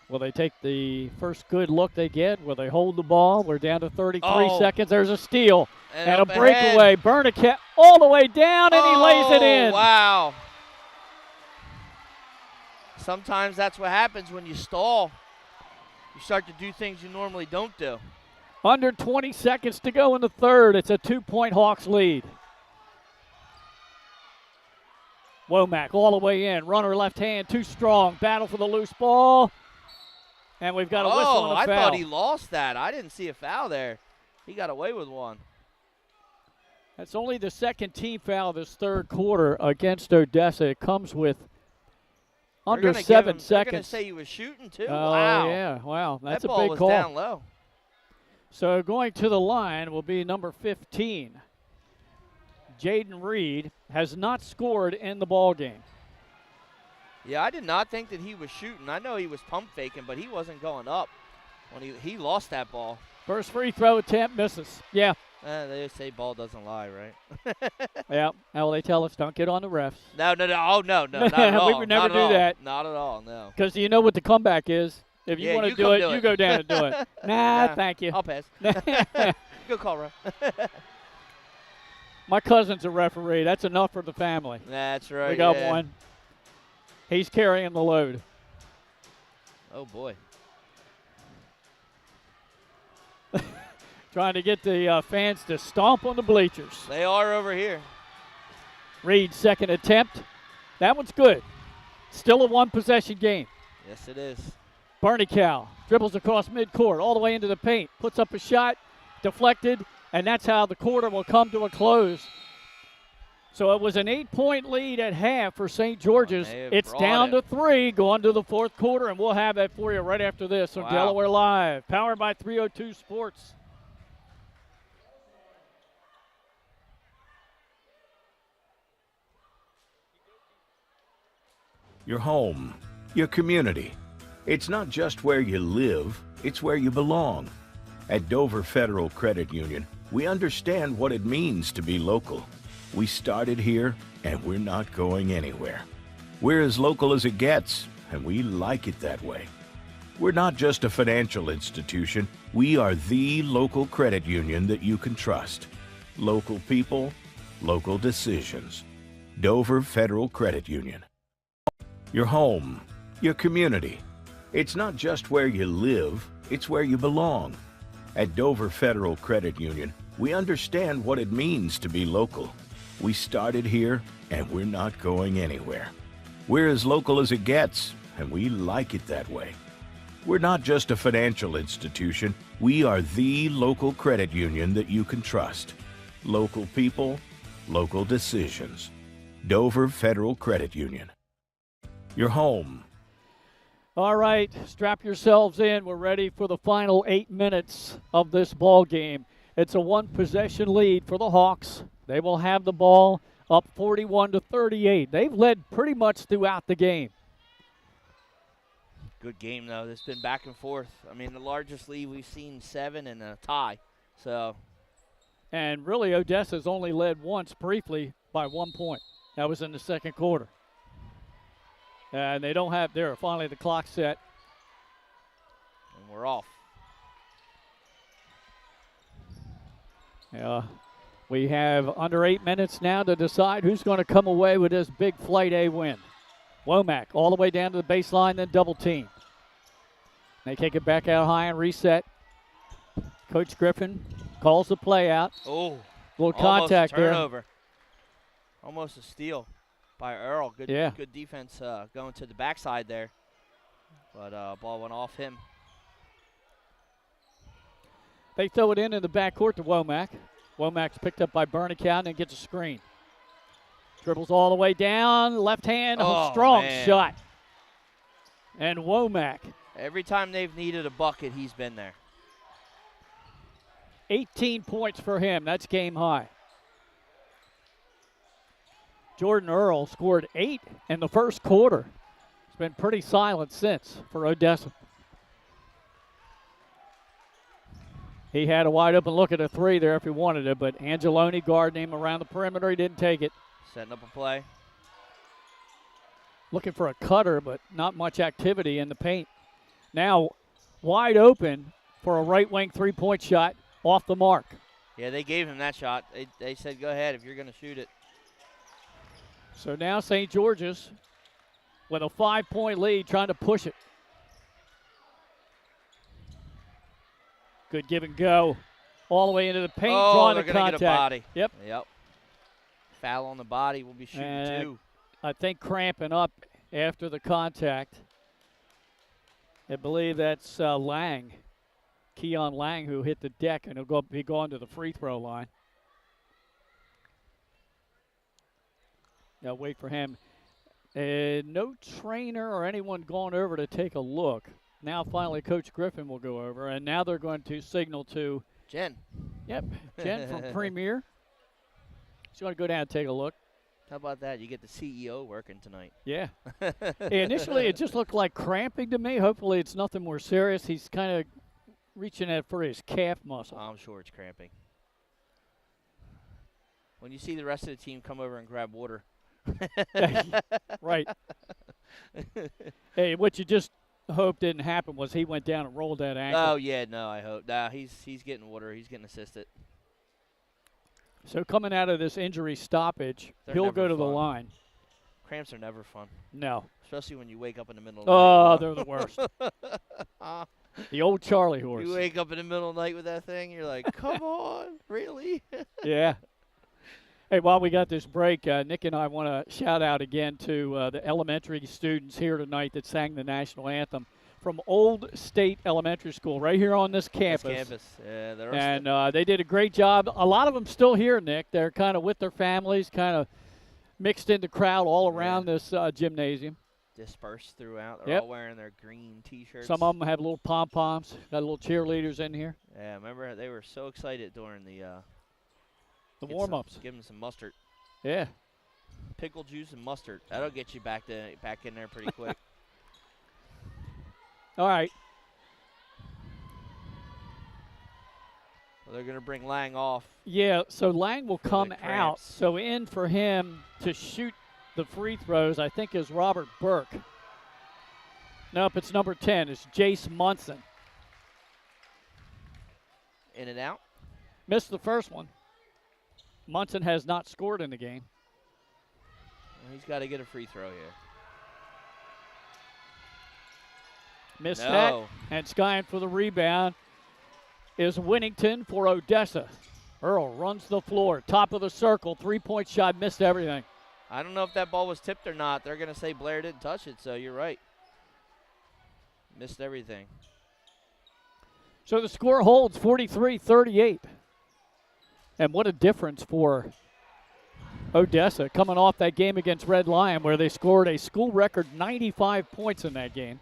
Will they take the first good look they get? Will they hold the ball? We're down to 33 seconds. There's a steal and a breakaway. Bernicow all the way down, and he lays it in. Wow. Sometimes that's what happens when you stall. You start to do things you normally don't do. Under 20 seconds to go in the third. It's a 2-point Hawks lead. Womack all the way in. Runner left hand, too strong. Battle for the loose ball. And we've got a whistle and a foul. I thought he lost that. I didn't see a foul there. He got away with one. That's only the second team foul this third quarter against Odessa. It comes with under 7 seconds. They're going to say he was shooting, too. Oh, Wow. yeah. Wow. That's that a ball big was call. Down low. So going to the line will be number 15. Jaden Reed has not scored in the ball game. Yeah, I did not think that he was shooting. I know he was pump faking, but he wasn't going up when he lost that ball. First free throw attempt misses. Yeah. They say ball doesn't lie, right? Yeah. Well, they tell us don't get on the refs. No. Oh, no, not at all. We would never do that. Not at all, no. Because you know what the comeback is. If you want to do it, you go down and do it. Nah, thank you. I'll pass. Good call, Ro. My cousin's a referee. That's enough for the family. That's right. We got one. He's carrying the load. Oh, boy. Trying to get the fans to stomp on the bleachers. They are over here. Reed's second attempt. That one's good. Still a one-possession game. Yes, it is. Bernicow dribbles across midcourt all the way into the paint. Puts up a shot, deflected, and that's how the quarter will come to a close. So it was an 8-point lead at half for St. George's. It's down to 3 going to the fourth quarter, and we'll have that for you right after this on Delaware Live, powered by 302 Sports. Your home, your community. It's not just where you live, it's where you belong. At Dover Federal Credit Union, we understand what it means to be local. We started here, and we're not going anywhere. We're as local as it gets, and we like it that way. We're not just a financial institution, we are the local credit union that you can trust. Local people, local decisions. Dover Federal Credit Union. Your home, your community. It's not just where you live, it's where you belong. At Dover Federal Credit Union, we understand what it means to be local. We started here, and we're not going anywhere. We're as local as it gets, and we like it that way. We're not just a financial institution, we are the local credit union that you can trust. Local people, local decisions. Dover Federal Credit Union. Your home. All right, strap yourselves in. We're ready for the final 8 minutes of this ball game. It's a one-possession lead for the Hawks. They will have the ball up 41-38. They've led pretty much throughout the game. Good game, though. It's been back and forth. I mean, the largest lead we've seen 7 and a tie. So And really, Odessa's only led once briefly by 1 point. That was in the second quarter. And they don't have there. Finally, the clock set. And we're off. We have under 8 minutes now to decide who's going to come away with this big Flight A win. Womack all the way down to the baseline, then double team. They kick it back out high and reset. Coach Griffin calls the play out. Oh, little contact there. Turnover. Almost a steal by Earl. Good defense going to the backside there. But ball went off him. They throw it in the backcourt to Womack. Womack's picked up by Bernicow and then gets a screen. Dribbles all the way down, left hand, strong shot. And Womack. Every time they've needed a bucket, he's been there. 18 points for him. That's game high. Jordan Earl scored 8 in the first quarter. It's been pretty silent since for Odessa. He had a wide open look at a three there if he wanted it, but Angeloni guarding him around the perimeter. He didn't take it. Setting up a play. Looking for a cutter, but not much activity in the paint. Now wide open for a right wing three-point shot off the mark. Yeah, they gave him that shot. They said, go ahead if you're going to shoot it. So now St. George's with a 5-point lead trying to push it. Good give and go. All the way into the paint, drawing the contact. Get a body. Yep. Foul on the body. We'll be shooting 2. I think cramping up after the contact. I believe that's Lang, Keon Lang, who hit the deck, and he'll be going to the free throw line. Now wait for him. No trainer or anyone going over to take a look. Now finally Coach Griffin will go over, and now they're going to signal to Jen. Yep, Jen from Premier. She's going to go down and take a look. How about that? You get the CEO working tonight. Yeah. Initially, it just looked like cramping to me. Hopefully it's nothing more serious. He's kind of reaching out for his calf muscle. I'm sure it's cramping. When you see the rest of the team come over and grab water. Right. Hey, what you just hope didn't happen was he went down and rolled that ankle. Oh, yeah, no, I hope. Nah, he's getting water. He's getting assisted. So coming out of this injury stoppage, he'll go to the line. Cramps are never fun. No. Especially when you wake up in the middle of the Oh, night. they're the worst. The old Charlie horse. You wake up in the middle of the night with that thing, you're like, come on, really? Yeah. Hey, while we got this break, Nick and I want to shout out again to the elementary students here tonight that sang the national anthem from Old State Elementary School right here on this campus. Yeah, they're and they did a great job. A lot of them still here, Nick. They're kind of with their families, kind of mixed in the crowd all around this gymnasium. Dispersed throughout. They're all wearing their green T-shirts. Some of them have little pom-poms. Got little cheerleaders in here. Yeah, remember they were so excited during the warm-ups. Give them some mustard. Yeah. Pickle juice and mustard. That'll get you back in there pretty quick. All right. Well, they're going to bring Lang off. Yeah, so Lang will come out. So in for him to shoot the free throws, I think, is Robert Burke. Nope, it's number 10. It's Jace Munson. In and out. Missed the first one. Munson has not scored in the game. Well, he's got to get a free throw here. Missed that. And skying for the rebound is Winnington for Odessa. Earl runs the floor. Top of the circle. Three-point shot. Missed everything. I don't know if that ball was tipped or not. They're going to say Blair didn't touch it, so you're right. Missed everything. So the score holds 43-38. And what a difference for Odessa coming off that game against Red Lion where they scored a school record 95 points in that game.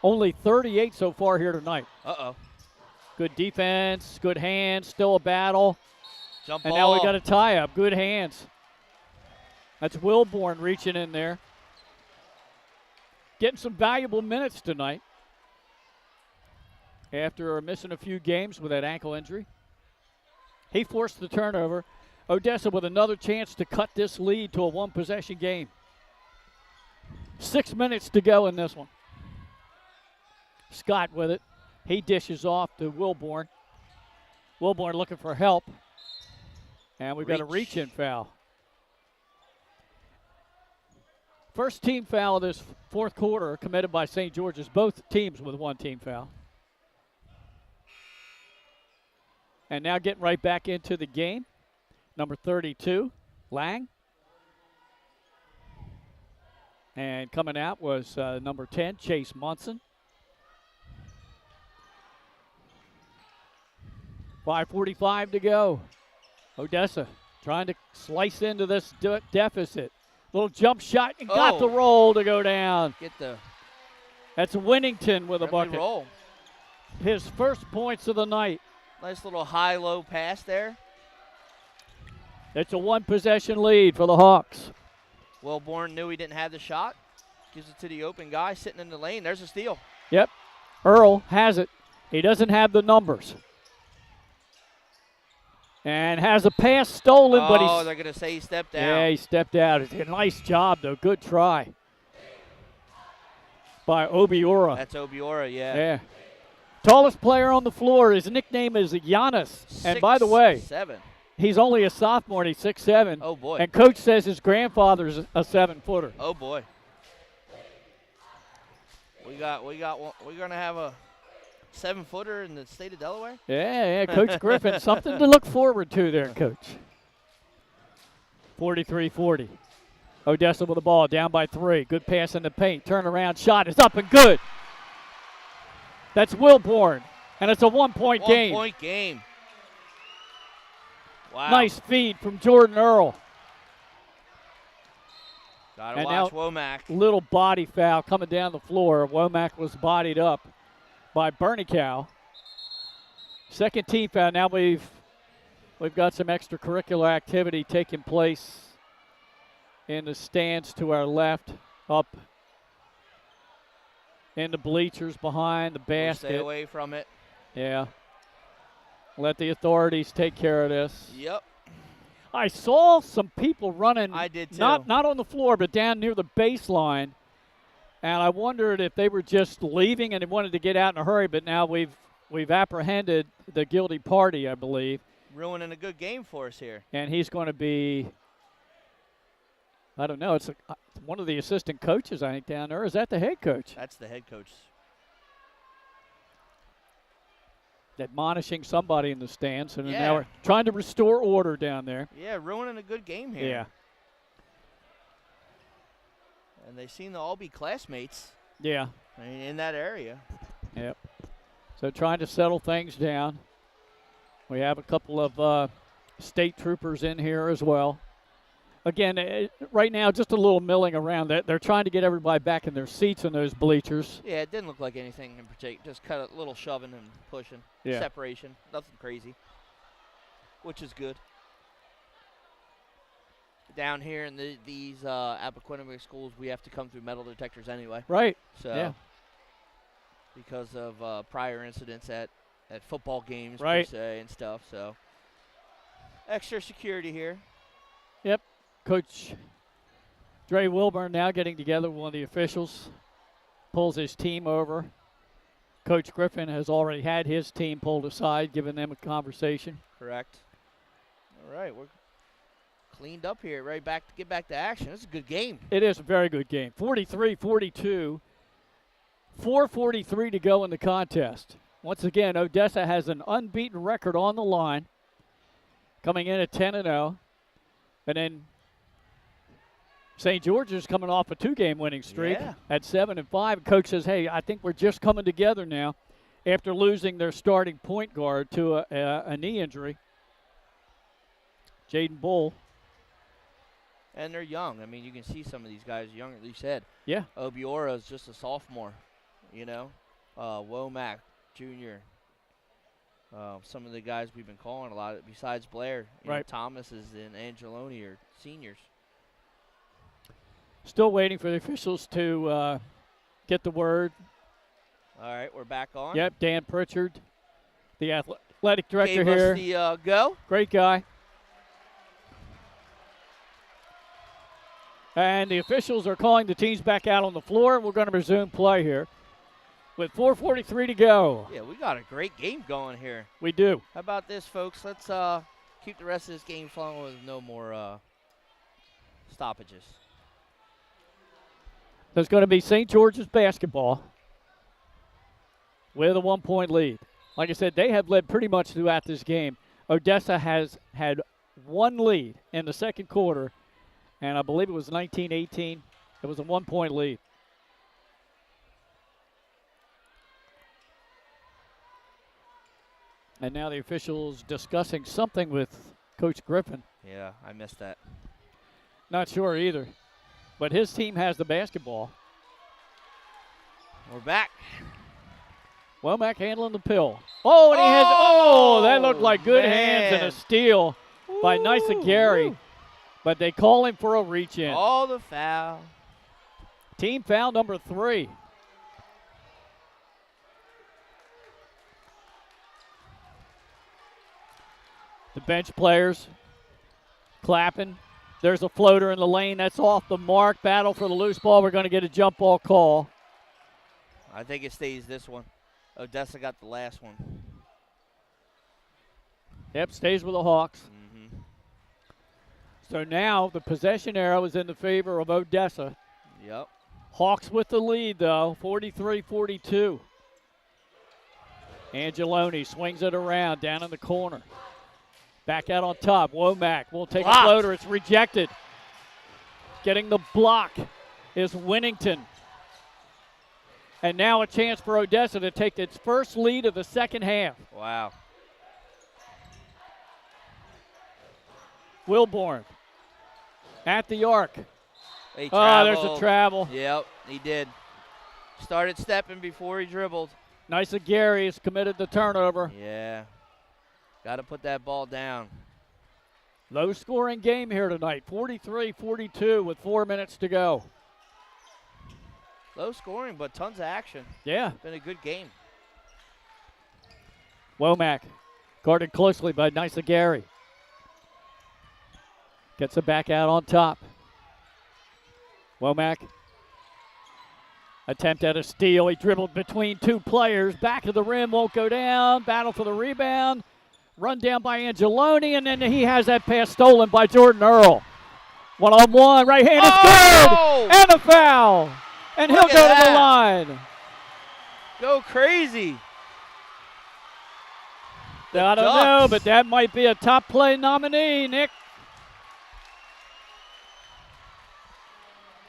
Only 38 so far here tonight. Uh-oh. Good defense, good hands, still a battle. Jump and ball. now we got a tie-up. Good hands. That's Wilborn reaching in there. Getting some valuable minutes tonight after missing a few games with that ankle injury. He forced the turnover. Odessa with another chance to cut this lead to a one-possession game. 6 minutes to go in this one. Scott with it. He dishes off to Wilborn. Wilborn looking for help. And we've got a reach-in foul. First team foul of this fourth quarter committed by St. George's. Both teams with one team foul. And now getting right back into the game. Number 32, Lang. And coming out was number 10, Chase Munson. 5:45 to go. Odessa trying to slice into this deficit. Little jump shot and got the roll to go down. That's Winnington with a bucket. Roll. His first points of the night. Nice little high-low pass there. It's a one-possession lead for the Hawks. Wilborn knew he didn't have the shot. Gives it to the open guy sitting in the lane. There's a steal. Yep. Earl has it. He doesn't have the numbers. And has a pass stolen, but he's... Oh, they're going to say he stepped out. Yeah, he stepped out. It's a nice job, though. Good try by Obiora. That's Obiora, yeah. Yeah. Tallest player on the floor. His nickname is Giannis. And by the way, 6'7". He's only a sophomore and he's 6'7". Oh, boy. And Coach says his grandfather's a 7-footer. Oh, boy. We're going to have a 7-footer in the state of Delaware? Yeah, Coach Griffin. Something to look forward to there, Coach. 43-40. Odessa with the ball, down by 3. Good pass in the paint. Turnaround shot is up and good. That's Wilborn, and it's a one-point game. One-point game. Wow. Nice feed from Jordan Earl. Gotta watch Womack. Little body foul coming down the floor. Womack was bodied up by Bernicow. Second team foul. Now we've got some extracurricular activity taking place in the stands to our left, up in the bleachers behind the basket. Stay away from it. Yeah. Let the authorities take care of this. Yep. I saw some people running. I did too. Not on the floor, but down near the baseline. And I wondered if they were just leaving and they wanted to get out in a hurry. But now we've apprehended the guilty party, I believe. Ruining a good game for us here. And he's going to be, I don't know, it's one of the assistant coaches, I think, down there. Is that the head coach? That's the head coach. Admonishing somebody in the stands, and yeah. now we're trying to restore order down there. Yeah, ruining a good game here. Yeah. And they seem to all be classmates. Yeah. In that area. Yep. So trying to settle things down. We have a couple of state troopers in here as well. Again, right now, just a little milling around. They're trying to get everybody back in their seats in those bleachers. Yeah, it didn't look like anything in particular. Just kind of a little shoving and pushing. Yeah. Separation. Nothing crazy. Which is good. Down here in these Appoquinimink schools, we have to come through metal detectors anyway. Right. So, yeah. Because of prior incidents at football games, right, per se, and stuff. So, extra security here. Yep. Coach Dre Wilburn now getting together with one of the officials, pulls his team over. Coach Griffin has already had his team pulled aside, giving them a conversation. Correct. All right, we're cleaned up here, right back to get back to action. It's a good game. It is a very good game. 43-42, 4:43 to go in the contest. Once again, Odessa has an unbeaten record on the line, coming in at 10-0, and then St. George's coming off a 2-game winning streak at 7-5. Coach says, hey, I think we're just coming together now after losing their starting point guard to a knee injury. Jaden Bull. And they're young. I mean, you can see some of these guys young, at least said. Yeah. Obiora is just a sophomore, you know. Womack, junior. Some of the guys we've been calling a lot, besides Blair. You know, Thomas and Angeloni are seniors. Still waiting for the officials to get the word. All right, we're back on. Yep, Dan Pritchard, the athletic director gave here. Us the go. Great guy. And the officials are calling the teams back out on the floor. We're going to resume play here with 4:43 to go. Yeah, we got a great game going here. We do. How about this, folks? Let's keep the rest of this game flowing with no more stoppages. There's going to be St. George's basketball with a 1-point lead. Like I said, they have led pretty much throughout this game. Odessa has had one lead in the second quarter, and I believe it was 19-18. It was a 1-point lead. And now the officials discussing something with Coach Griffin. Yeah, I missed that. Not sure either. But his team has the basketball. We're back. Womack handling the pill. Oh, and he has, that looked like good hands and a steal by Nysa Gary. But they call him for a reach-in. All the foul. Team foul number 3. The bench players clapping. There's a floater in the lane. That's off the mark. Battle for the loose ball. We're going to get a jump ball call. I think it stays this one. Odessa got the last one. Yep, stays with the Hawks. Mm-hmm. So now the possession arrow is in the favor of Odessa. Yep. Hawks with the lead, though, 43-42. Angeloni swings it around down in the corner. Back out on top. Womack will take a floater. It's rejected. Getting the block is Winnington. And now a chance for Odessa to take its first lead of the second half. Wow. Wilborn at the arc. There's a travel. Yep, he did. Started stepping before he dribbled. Nysa Gary has committed the turnover. Yeah. Got to put that ball down. Low-scoring game here tonight, 43-42 with 4 minutes to go. Low scoring, but tons of action. Yeah. Been a good game. Womack guarded closely by Nysa Gary. Gets it back out on top. Womack. Attempt at a steal. He dribbled between two players. Back of the rim, won't go down. Battle for the rebound. Run down by Angeloni, and then he has that pass stolen by Jordan Earl. One-on-one, right hand is good, and a foul. And he'll go to the line. Go crazy. I don't know, but that might be a top play nominee, Nick.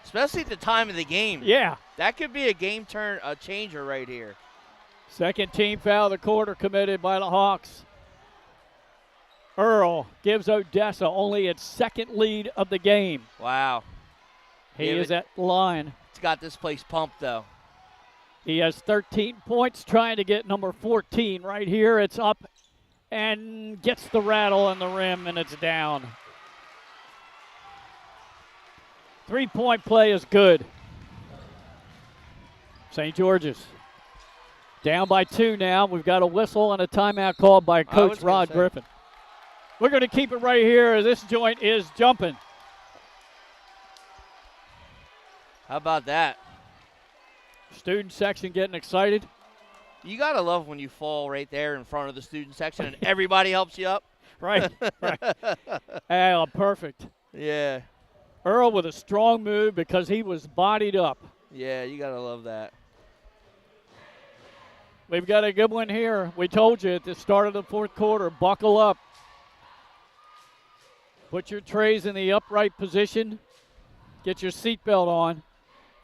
Especially at the time of the game. Yeah. That could be a game changer right here. Second team foul of the quarter committed by the Hawks. Earl gives Odessa only its second lead of the game. Wow. He is at the line. It's got this place pumped, though. He has 13 points, trying to get number 14 right here. It's up and gets the rattle on the rim, and it's down. 3-point play is good. St. George's down by 2 now. We've got a whistle and a timeout called by Coach Rod Griffin. We're going to keep it right here. This joint is jumping. How about that? Student section getting excited. You got to love when you fall right there in front of the student section and everybody helps you up. Right. Oh, perfect. Yeah. Earl with a strong move because he was bodied up. Yeah, you got to love that. We've got a good one here. We told you at the start of the fourth quarter, buckle up. Put your trays in the upright position. Get your seatbelt on.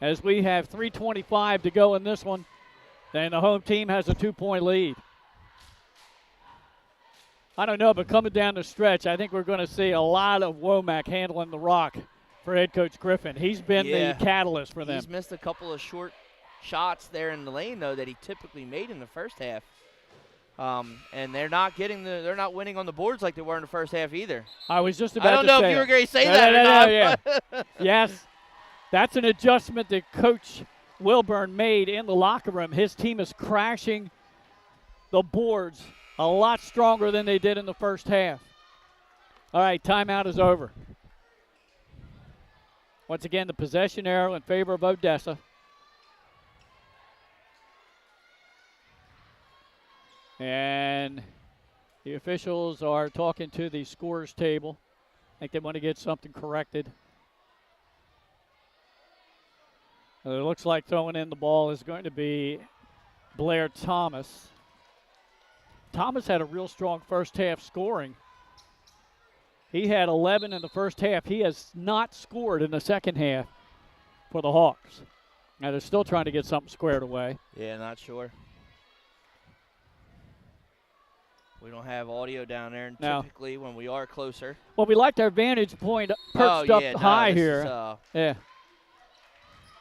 As we have 3:25 to go in this one, and the home team has a 2-point lead. I don't know, but coming down the stretch, I think we're going to see a lot of Womack handling the rock for head coach Griffin. He's been the catalyst for them. He's missed a couple of short shots there in the lane, though, that he typically made in the first half. And they're not winning on the boards like they were in the first half either. I was just about to say I don't know if you were going to say that or not. Yeah. Yes. That's an adjustment that Coach Wilburn made in the locker room. His team is crashing the boards a lot stronger than they did in the first half. All right, timeout is over. Once again, the possession arrow in favor of Odessa. And the officials are talking to the scorers table. I think they want to get something corrected. It looks like throwing in the ball is going to be Blair Thomas. Thomas had a real strong first half scoring. He had 11 in the first half. He has not scored in the second half for the Hawks. Now they're still trying to get something squared away. Yeah, not sure. We don't have audio down there, and typically when we are closer. Well, we liked our vantage point perched up high here. Yeah.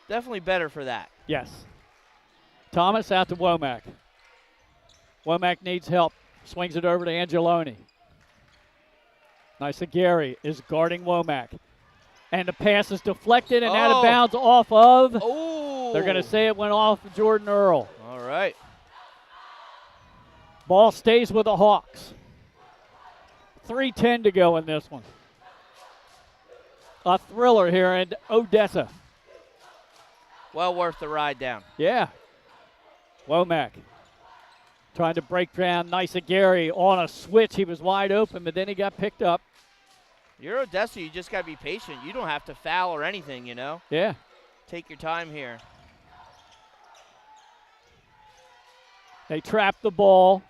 Definitely better for that. Yes. Thomas out to Womack. Womack needs help. Swings it over to Angeloni. Gary is guarding Womack. And the pass is deflected and out of bounds off of. Oh. They're going to say it went off of Jordan Earl. All right. Ball stays with the Hawks. 3:10 to go in this one. A thriller here in Odessa. Well worth the ride down. Yeah. Womack trying to break down Gary on a switch. He was wide open, but then he got picked up. You're Odessa. You just got to be patient. You don't have to foul or anything, you know. Yeah. Take your time here. They trap the ball.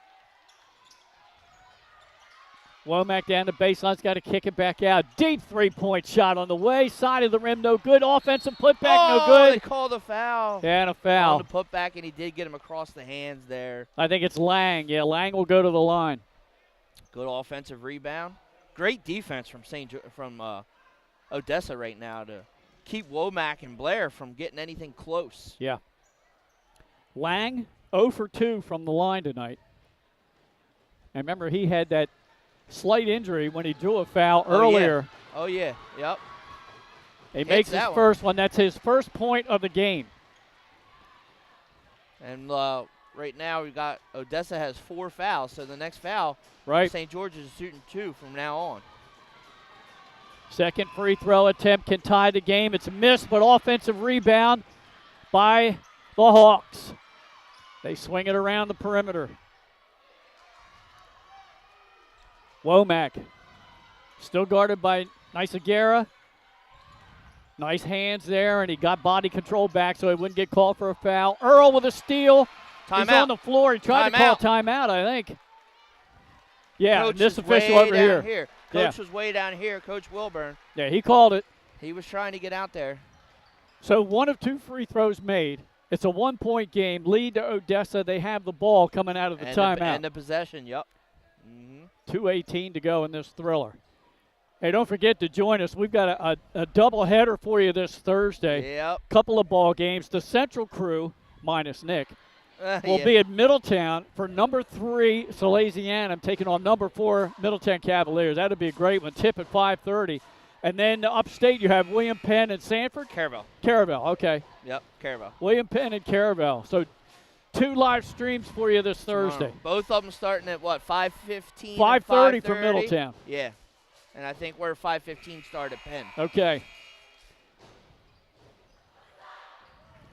Womack down the baseline's got to kick it back out. Deep three-point shot on the way. Side of the rim, no good. Offensive putback, no good. They called a foul. Yeah, and a foul. On the putback, and he did get him across the hands there. I think it's Lang. Yeah, Lang will go to the line. Good offensive rebound. Great defense from Odessa right now to keep Womack and Blair from getting anything close. Yeah. Lang 0 for 2 from the line tonight. And remember, he had that slight injury when he drew a foul earlier. Oh, yeah. Yep. He makes his first one. That's his first point of the game. And right now we've got Odessa has 4 fouls, so the next foul, St. George's is shooting 2 from now on. Second free throw attempt can tie the game. It's a miss, but offensive rebound by the Hawks. They swing it around the perimeter. Womack still guarded by Nisagara. Nice hands there, and he got body control back so he wouldn't get called for a foul. Earl with a steal. He's on the floor. He tried to call timeout, I think. Yeah, Coach this official over here. Coach was way down here, Coach Wilburn. Yeah, he called it. He was trying to get out there. So 1 of 2 free throws made. It's a 1-point game. Lead to Odessa. They have the ball coming out of the timeout. And the possession, yep. 2:18 to go in this thriller. Hey, don't forget to join us. We've got a double header for you this Thursday. Yep. Couple of ball games. The Central crew, minus Nick, will be at Middletown for number 3 Salesianum taking on number 4 Middletown Cavaliers. That'll be a great one. Tip at 5:30. And then upstate you have William Penn and Sanford? Caravel, okay. Yep, Caravel. William Penn and Caravel. So 2 live streams for you this Thursday. Both of them starting at what, 5:15? 5:30 for Middletown. Yeah. And I think we're 5:15 start at Penn. Okay.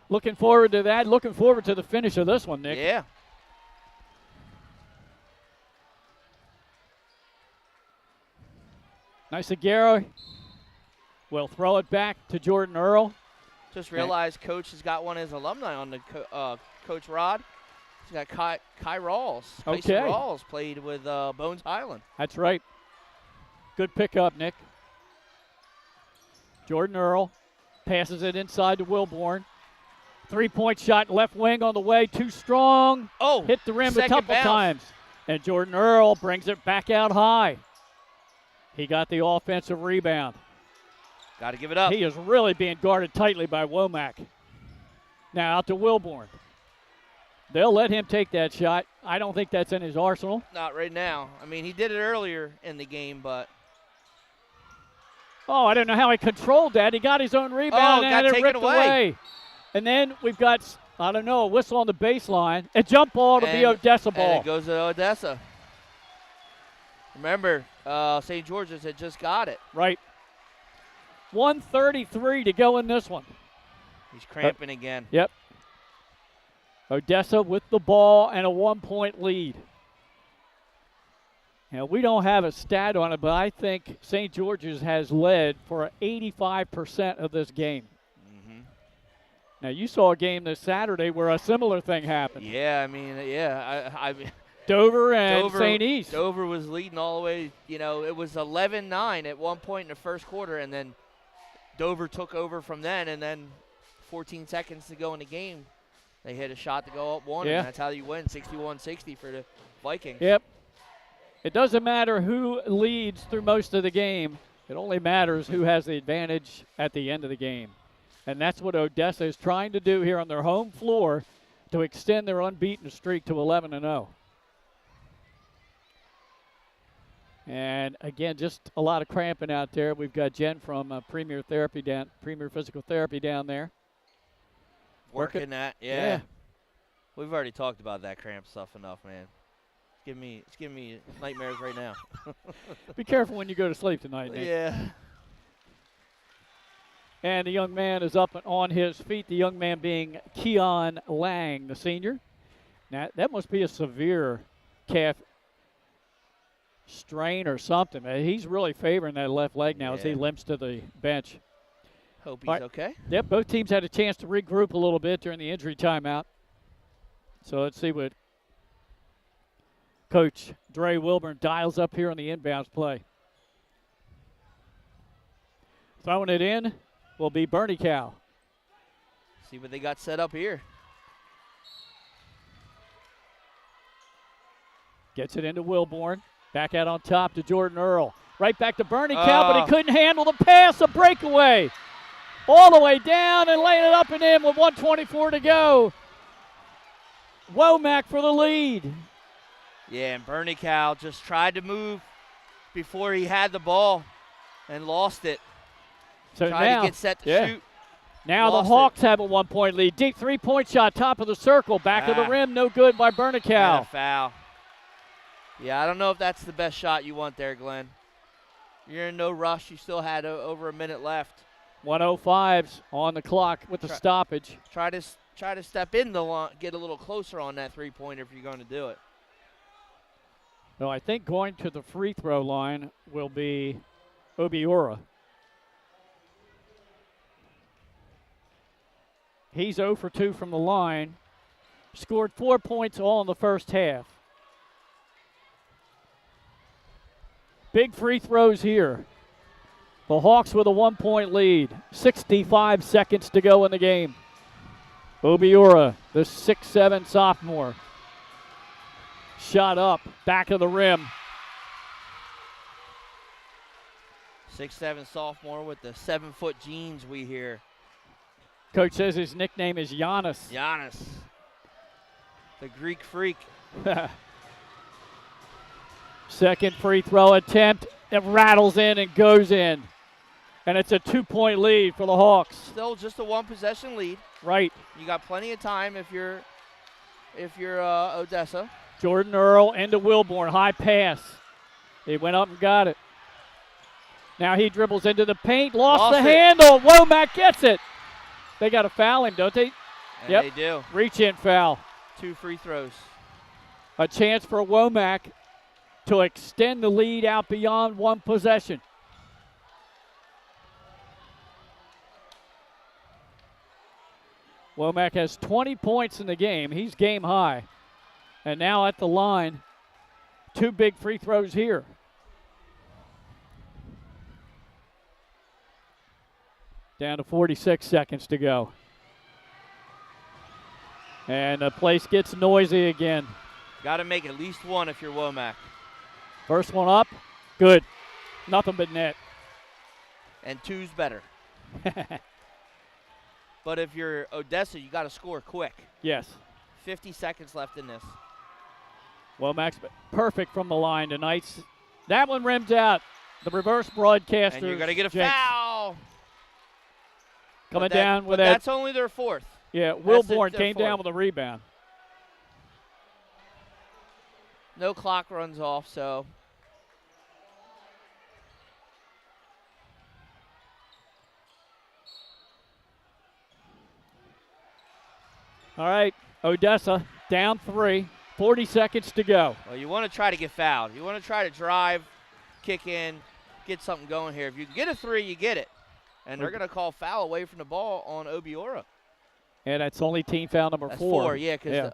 Looking forward to that. Looking forward to the finish of this one, Nick. Yeah. Nisagara will throw it back to Jordan Earl. Just realized Coach has got one of his alumni on the Coach Rod. He's got Kai Rawls. Okay. Tyson Rawls played with Bones Highland. That's right. Good pickup, Nick. Jordan Earl passes it inside to Wilborn. 3-point shot left wing on the way. Too strong. Oh, hit the rim a couple times. And Jordan Earl brings it back out high. He got the offensive rebound. Got to give it up. He is really being guarded tightly by Womack. Now out to Wilborn. They'll let him take that shot. I don't think that's in his arsenal. Not right now. I mean, he did it earlier in the game, but. Oh, I don't know how he controlled that. He got his own rebound and it ripped away. And then we've got, I don't know, a whistle on the baseline. A jump ball to be Odessa ball. And it goes to Odessa. Remember, St. George's had just got it. Right. 1:33 to go in this one. He's cramping again. Yep. Odessa with the ball and a 1-point lead. Now, we don't have a stat on it, but I think St. George's has led for 85% of this game. Mm-hmm. Now, you saw a game this Saturday where a similar thing happened. Yeah, I mean, Dover and St. East. Dover was leading all the way. It was 11-9 at one point in the first quarter, and then Dover took over from then, and then 14 seconds to go in the game, they hit a shot to go up one, and that's how you win, 61-60 for the Vikings. Yep. It doesn't matter who leads through most of the game. It only matters who has the advantage at the end of the game. And that's what Odessa is trying to do here on their home floor to extend their unbeaten streak to 11-0. And again, just a lot of cramping out there. We've got Jen from Premier Physical Therapy down there. Working that, yeah. We've already talked about that cramp stuff enough, man. It's giving me nightmares right now. Be careful when you go to sleep tonight, Nick. Yeah. And the young man is up and on his feet, the young man being Keon Lang, the senior. Now, that must be a severe calf strain or something. He's really favoring that left leg now as he limps to the bench. Hope he's okay. Yep, both teams had a chance to regroup a little bit during the injury timeout. So let's see what Coach Dre Wilburn dials up here on the inbounds play. Throwing it in will be Bernie Cow. See what they got set up here. Gets it into Wilborn. Back out on top to Jordan Earl. Right back to Bernie Cow, but he couldn't handle the pass. A breakaway. All the way down and laying it up and in with 1:24 to go. Womack for the lead. Yeah, and Bernie Cow just tried to move before he had the ball and lost it. So tried now, to get set to shoot. Now the Hawks have a 1-point lead. Deep three-point shot, top of the circle. Back of the rim, no good by Bernie Cow. And a foul. Yeah, I don't know if that's the best shot you want there, Glenn. You're in no rush. You still had over a minute left. 1:05's on the clock with the stoppage. Try to step in the line, get a little closer on that three-pointer if you're going to do it. No, I think going to the free throw line will be Obiora. He's 0 for 2 from the line. Scored 4 points all in the first half. Big free throws here. The Hawks with a 1-point lead. 65 seconds to go in the game. Obiora, the 6'7" sophomore. Shot up, back of the rim. 6'7" sophomore with the 7-foot jeans we hear. Coach says his nickname is Giannis. Giannis, the Greek freak. Second free throw attempt. It rattles in and goes in. And it's a 2-point lead for the Hawks. Still just a one-possession lead. Right. You got plenty of time if you're Odessa. Jordan Earl into Wilborn. High pass. He went up and got it. Now he dribbles into the paint. Lost the handle. Womack gets it. They got to foul him, don't they? And they do. Reach-in foul. 2 free throws. A chance for Womack to extend the lead out beyond one possession. Womack has 20 points in the game. He's game high. And now at the line, 2 big free throws here. Down to 46 seconds to go. And the place gets noisy again. Got to make at least one if you're Womack. First one up, good. Nothing but net. And 2's better. But if you're Odessa, you got to score quick. Yes. 50 seconds left in this. Womack's perfect from the line tonight. That one rims out. The reverse broadcaster. And you're going to get a foul. Coming down with that. That's only their 4th. Yeah, Wilborn came down with a rebound. No clock runs off, so All right, Odessa down 3, 40 seconds to go. Well, you want to try to get fouled. You want to try to drive, kick in, get something going here. If you can get a 3, you get it. And they're going to call foul away from the ball on Obiora. And that's only team foul number 4. 4, yeah.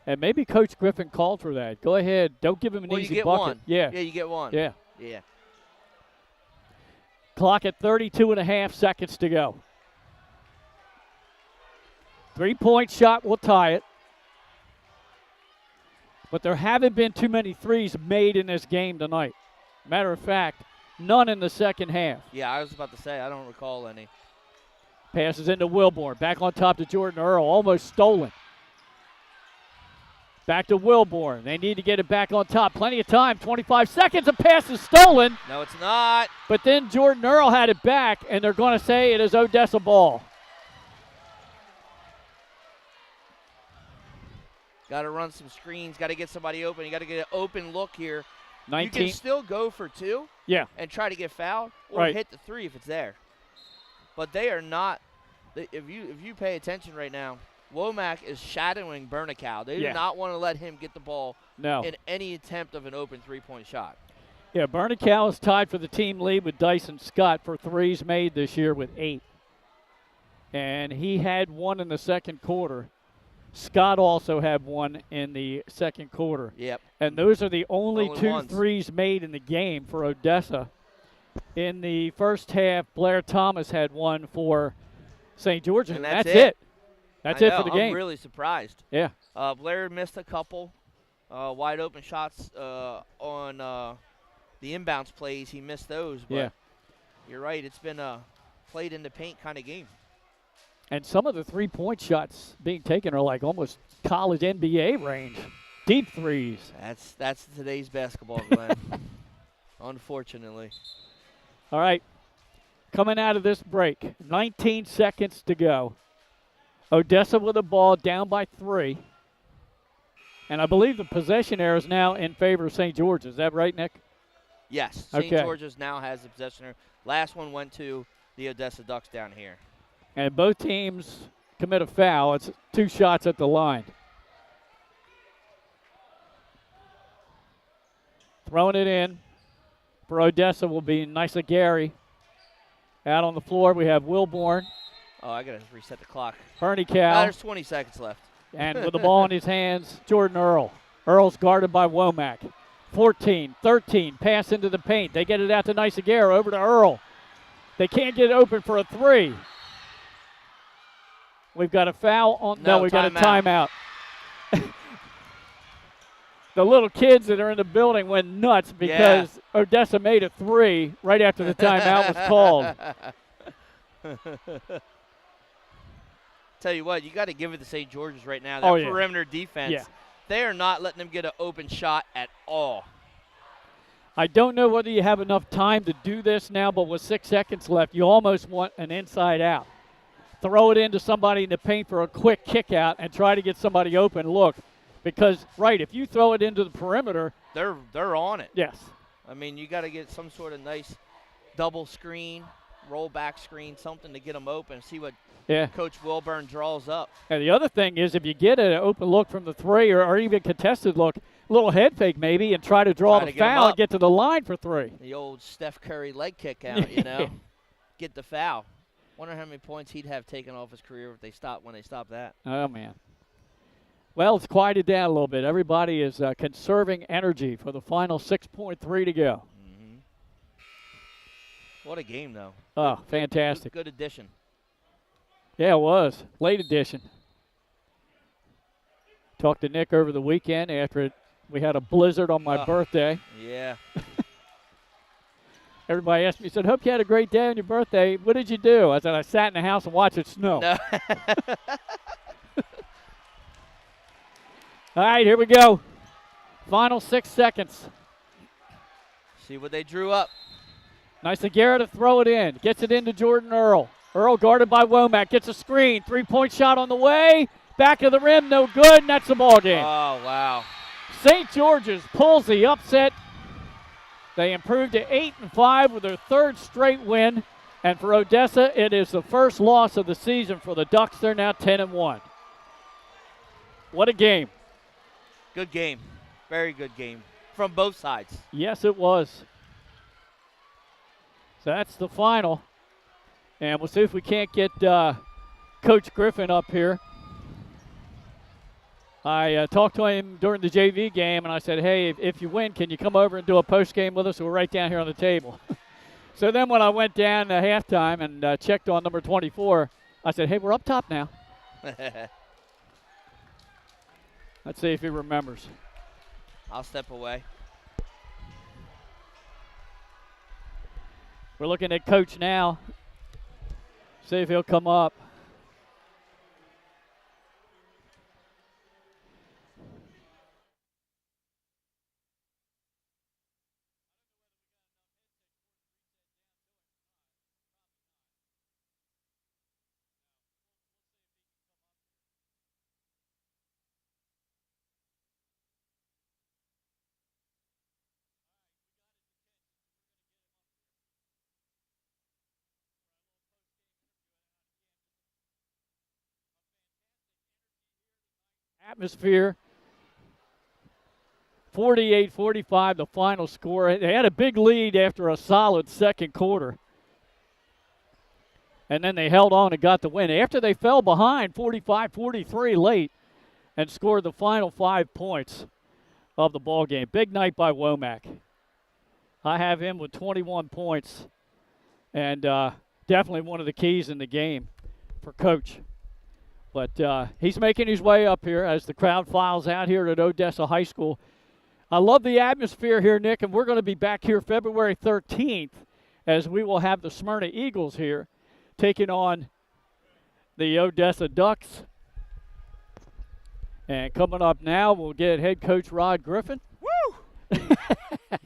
And maybe Coach Griffin called for that. Go ahead. Don't give him an easy you get bucket. 1. Yeah. Yeah, you get 1. Yeah. Yeah. Clock at 32.5 seconds to go. 3-point shot will tie it. But there haven't been too many threes made in this game tonight. Matter of fact, none in the second half. Yeah, I was about to say, I don't recall any. Passes into Wilborn. Back on top to Jordan Earl. Almost stolen. Back to Wilborn. They need to get it back on top. Plenty of time. 25 seconds. A pass is stolen. No, it's not. But then Jordan Earl had it back, and they're going to say it is Odessa ball. Got to run some screens. Got to get somebody open. You got to get an open look here. 19. You can still go for 2. Yeah. And try to get fouled or Right. hit the 3 if it's there. But they are not. If you pay attention right now, Womack is shadowing Bernicow. They do not want to let him get the ball in any attempt of an open 3-point shot. Yeah, Bernicow is tied for the team lead with Dyson Scott for threes made this year with 8. And he had 1 in the second quarter. Scott also had 1 in the second quarter. Yep. And those are the only 2 ones. threes made in the game for Odessa. In the first half, Blair Thomas had 1 for St. George's, and that's it. That's it for the game. I'm really surprised. Yeah. Blair missed a couple wide open shots on the inbounds plays. He missed those. But you're right. It's been a played in the paint kind of game. And some of the 3-point shots being taken are like almost college NBA range. Deep threes. That's today's basketball, Glenn. Unfortunately. All right. Coming out of this break, 19 seconds to go. Odessa with the ball down by 3. And I believe the possession error is now in favor of St. George's. Is that right, Nick? Yes. Okay. St. George's now has the possession error. Last one went to the Odessa Ducks down here. And both teams commit a foul. It's 2 shots at the line. Throwing it in for Odessa will be Nysa Gary. Out on the floor, we have Wilborn. Oh, I got to reset the clock. Bernicow. There's 20 seconds left. And with the ball in his hands, Jordan Earl. Earl's guarded by Womack. 14, 13, pass into the paint. They get it out to Nysa Gary, over to Earl. They can't get it open for a 3. We've got a foul on. No, we've got a timeout. The little kids that are in the building went nuts because Odessa made a 3 right after the timeout was called. Tell you what, you got to give it to St. George's right now. Oh, That perimeter defense, they are not letting them get an open shot at all. I don't know whether you have enough time to do this now, but with 6 seconds left, you almost want an inside out. Throw it into somebody in the paint for a quick kick out and try to get somebody open look. Because, if you throw it into the perimeter. They're on it. Yes. I mean, you got to get some sort of nice double screen, roll back screen, something to get them open, see what Coach Wilburn draws up. And the other thing is if you get an open look from the 3 or even contested look, a little head fake maybe, and try to draw the foul and get to the line for 3. The old Steph Curry leg kick out, you know. Get the foul. Wonder how many points he'd have taken off his career if they stopped that. Oh, man. Well, it's quieted down a little bit. Everybody is conserving energy for the final 6.3 to go. Mm-hmm. What a game, though. Oh, fantastic. Good addition. Yeah, it was. Late addition. Talked to Nick over the weekend after we had a blizzard on my birthday. Yeah. Everybody asked me, said, hope you had a great day on your birthday. What did you do? I said, I sat in the house and watched it snow. No. All right, here we go. Final 6 seconds. See what they drew up. Nysa Gary to throw it in. Gets it into Jordan Earl. Earl guarded by Womack. Gets a screen. 3-point shot on the way. Back of the rim, no good, and that's the ball game. Oh, wow. St. George's pulls the upset. They improved to 8-5 with their 3rd straight win. And for Odessa, it is the first loss of the season for the Ducks. They're now 10-1. What a game. Good game. Very good game from both sides. Yes, it was. So that's the final. And we'll see if we can't get Coach Griffin up here. I talked to him during the JV game, and I said, hey, if you win, can you come over and do a post game with us? We're right down here on the table. So then when I went down at halftime and checked on number 24, I said, hey, we're up top now. Let's see if he remembers. I'll step away. We're looking at Coach now. See if he'll come up. Atmosphere. 48-45, the final score. They had a big lead after a solid second quarter. And then they held on and got the win. After they fell behind 45-43 late and scored the final 5 points of the ball game. Big night by Womack. I have him with 21 points and definitely one of the keys in the game for Coach. But he's making his way up here as the crowd files out here at Odessa High School. I love the atmosphere here, Nick, and we're going to be back here February 13th as we will have the Smyrna Eagles here taking on the Odessa Ducks. And coming up now, we'll get head coach Rod Griffin. Woo!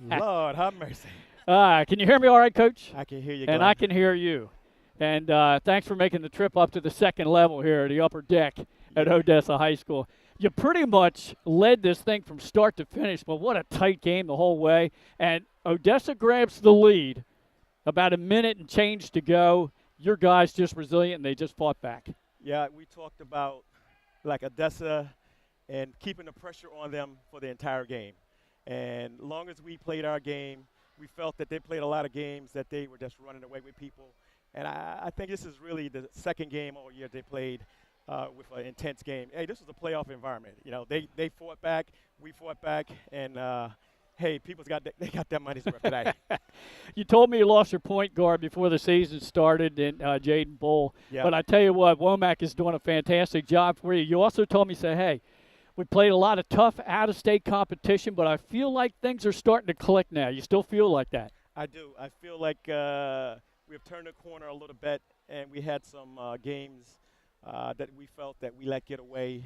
Lord, have mercy. Can you hear me all right, Coach? I can hear you, And Glenn. I can hear you. And thanks for making the trip up to the second level here, the upper deck at Odessa High School. You pretty much led this thing from start to finish, but what a tight game the whole way. And Odessa grabs the lead. About a minute and change to go. Your guys just resilient, and they just fought back. Yeah, we talked about, like, Odessa and keeping the pressure on them for the entire game. And long as we played our game, we felt that they played a lot of games that they were just running away with people. And I think this is really the second game all year they played with an intense game. Hey, this was a playoff environment. You know, they fought back, we fought back, and hey, they got their money's worth today. You told me you lost your point guard before the season started in Jaden Bull. Yep. But I tell you what, Womack is doing a fantastic job for you. You also told me, say, hey, we played a lot of tough out-of-state competition, but I feel like things are starting to click now. You still feel like that? I do. I feel like we've turned the corner a little bit, and we had some games that we felt that we let get away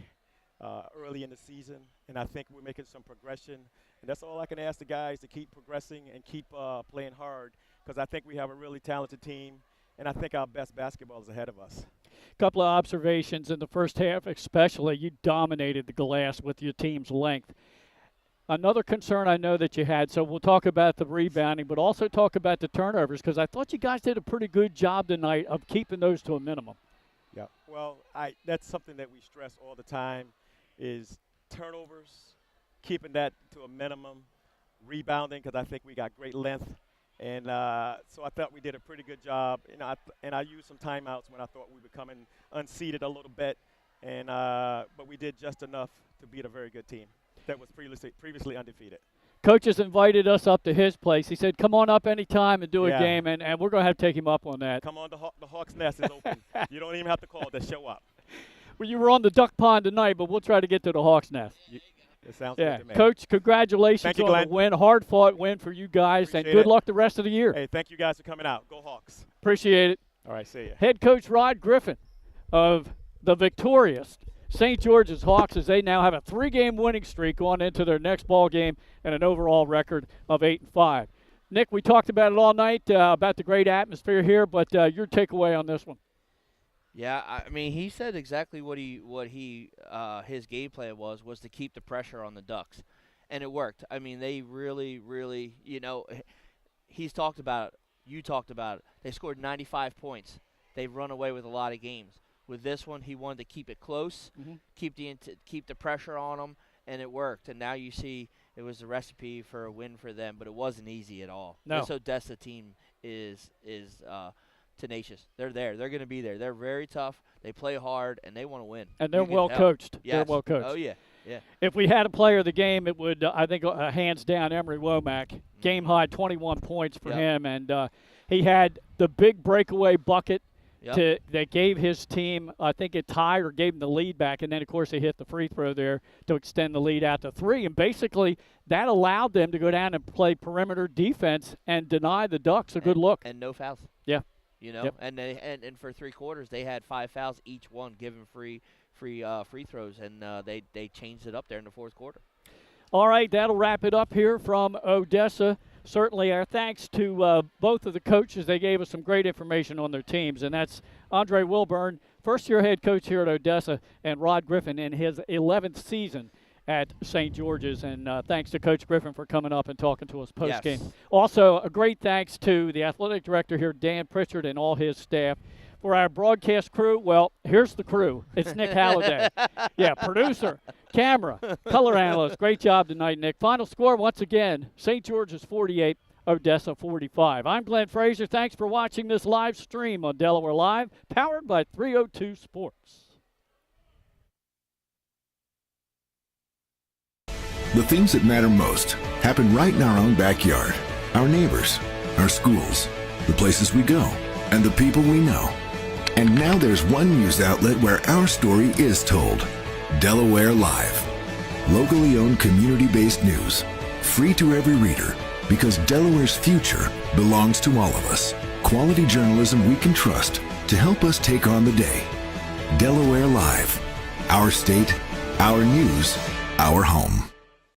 early in the season, and I think we're making some progression. And that's all I can ask the guys, to keep progressing and keep playing hard, because I think we have a really talented team, and I think our best basketball is ahead of us. Couple of observations in the first half especially. You dominated the glass with your team's length. Another concern I know that you had, so we'll talk about the rebounding, but also talk about the turnovers, because I thought you guys did a pretty good job tonight of keeping those to a minimum. Yeah, well, that's something that we stress all the time is turnovers, keeping that to a minimum, rebounding, because I think we got great length. And so I thought we did a pretty good job. And I used some timeouts when I thought we were becoming unseated a little bit, and but we did just enough to beat a very good team that was previously undefeated. Coach has invited us up to his place. He said, come on up anytime and do a game, and we're going to have to take him up on that. Come on, the Hawks' Nest is open. You don't even have to call to show up. Well, you were on the duck pond tonight, but we'll try to get to the Hawks' Nest. It sounds good to me. Coach, congratulations thank you, on Glenn. the win. Hard-fought win for you guys, Appreciate and good it. luck the rest of the year. Hey, thank you guys for coming out. Go Hawks. Appreciate it. All right, see you. Head coach Rod Griffin of the victorious St. George's Hawks, as they now have a 3-game winning streak on into their next ball game and an overall record of 8-5. Nick, we talked about it all night, about the great atmosphere here, but your takeaway on this one? Yeah, I mean, he said exactly what his game plan was to keep the pressure on the Ducks, and it worked. I mean, they really, he's talked about You talked about it. They scored 95 points. They've run away with a lot of games. With this one, he wanted to keep it close, keep the pressure on them, and it worked. And now you see it was a recipe for a win for them, but it wasn't easy at all. No. This Odessa team is tenacious. They're there. They're going to be there. They're very tough. They play hard, and they want to win. And they're well coached. Yes. They're well coached. Oh, yeah. Yeah. If we had a player of the game, it would, I think, hands down, Emery Womack. Game high, 21 points for him. And he had the big breakaway bucket that gave his team, I think, a tie or gave him the lead back. And then, of course, he hit the free throw there to extend the lead out to 3. And basically, that allowed them to go down and play perimeter defense and deny the Ducks a good look. And no fouls. Yeah. You know, and for 3 quarters, they had 5 fouls each one, giving free throws, and they changed it up there in the 4th quarter. All right, that'll wrap it up here from Odessa. Certainly our thanks to both of the coaches. They gave us some great information on their teams, and that's Andre Wilburn, first-year head coach here at Odessa, and Rod Griffin in his 11th season at St. George's. And thanks to Coach Griffin for coming up and talking to us post-game. Yes. Also, a great thanks to the athletic director here, Dan Pritchard, and all his staff. For our broadcast crew, well, here's the crew. It's Nick Halliday. Producer, camera, color analyst. Great job tonight, Nick. Final score, once again, St. George's 48, Odessa 45. I'm Glenn Frazier. Thanks for watching this live stream on Delaware Live, powered by 302 Sports. The things that matter most happen right in our own backyard. Our neighbors, our schools, the places we go, and the people we know. And now there's one news outlet where our story is told. Delaware Live. Locally owned, community-based news. Free to every reader, because Delaware's future belongs to all of us. Quality journalism we can trust to help us take on the day. Delaware Live. Our state, our news, our home.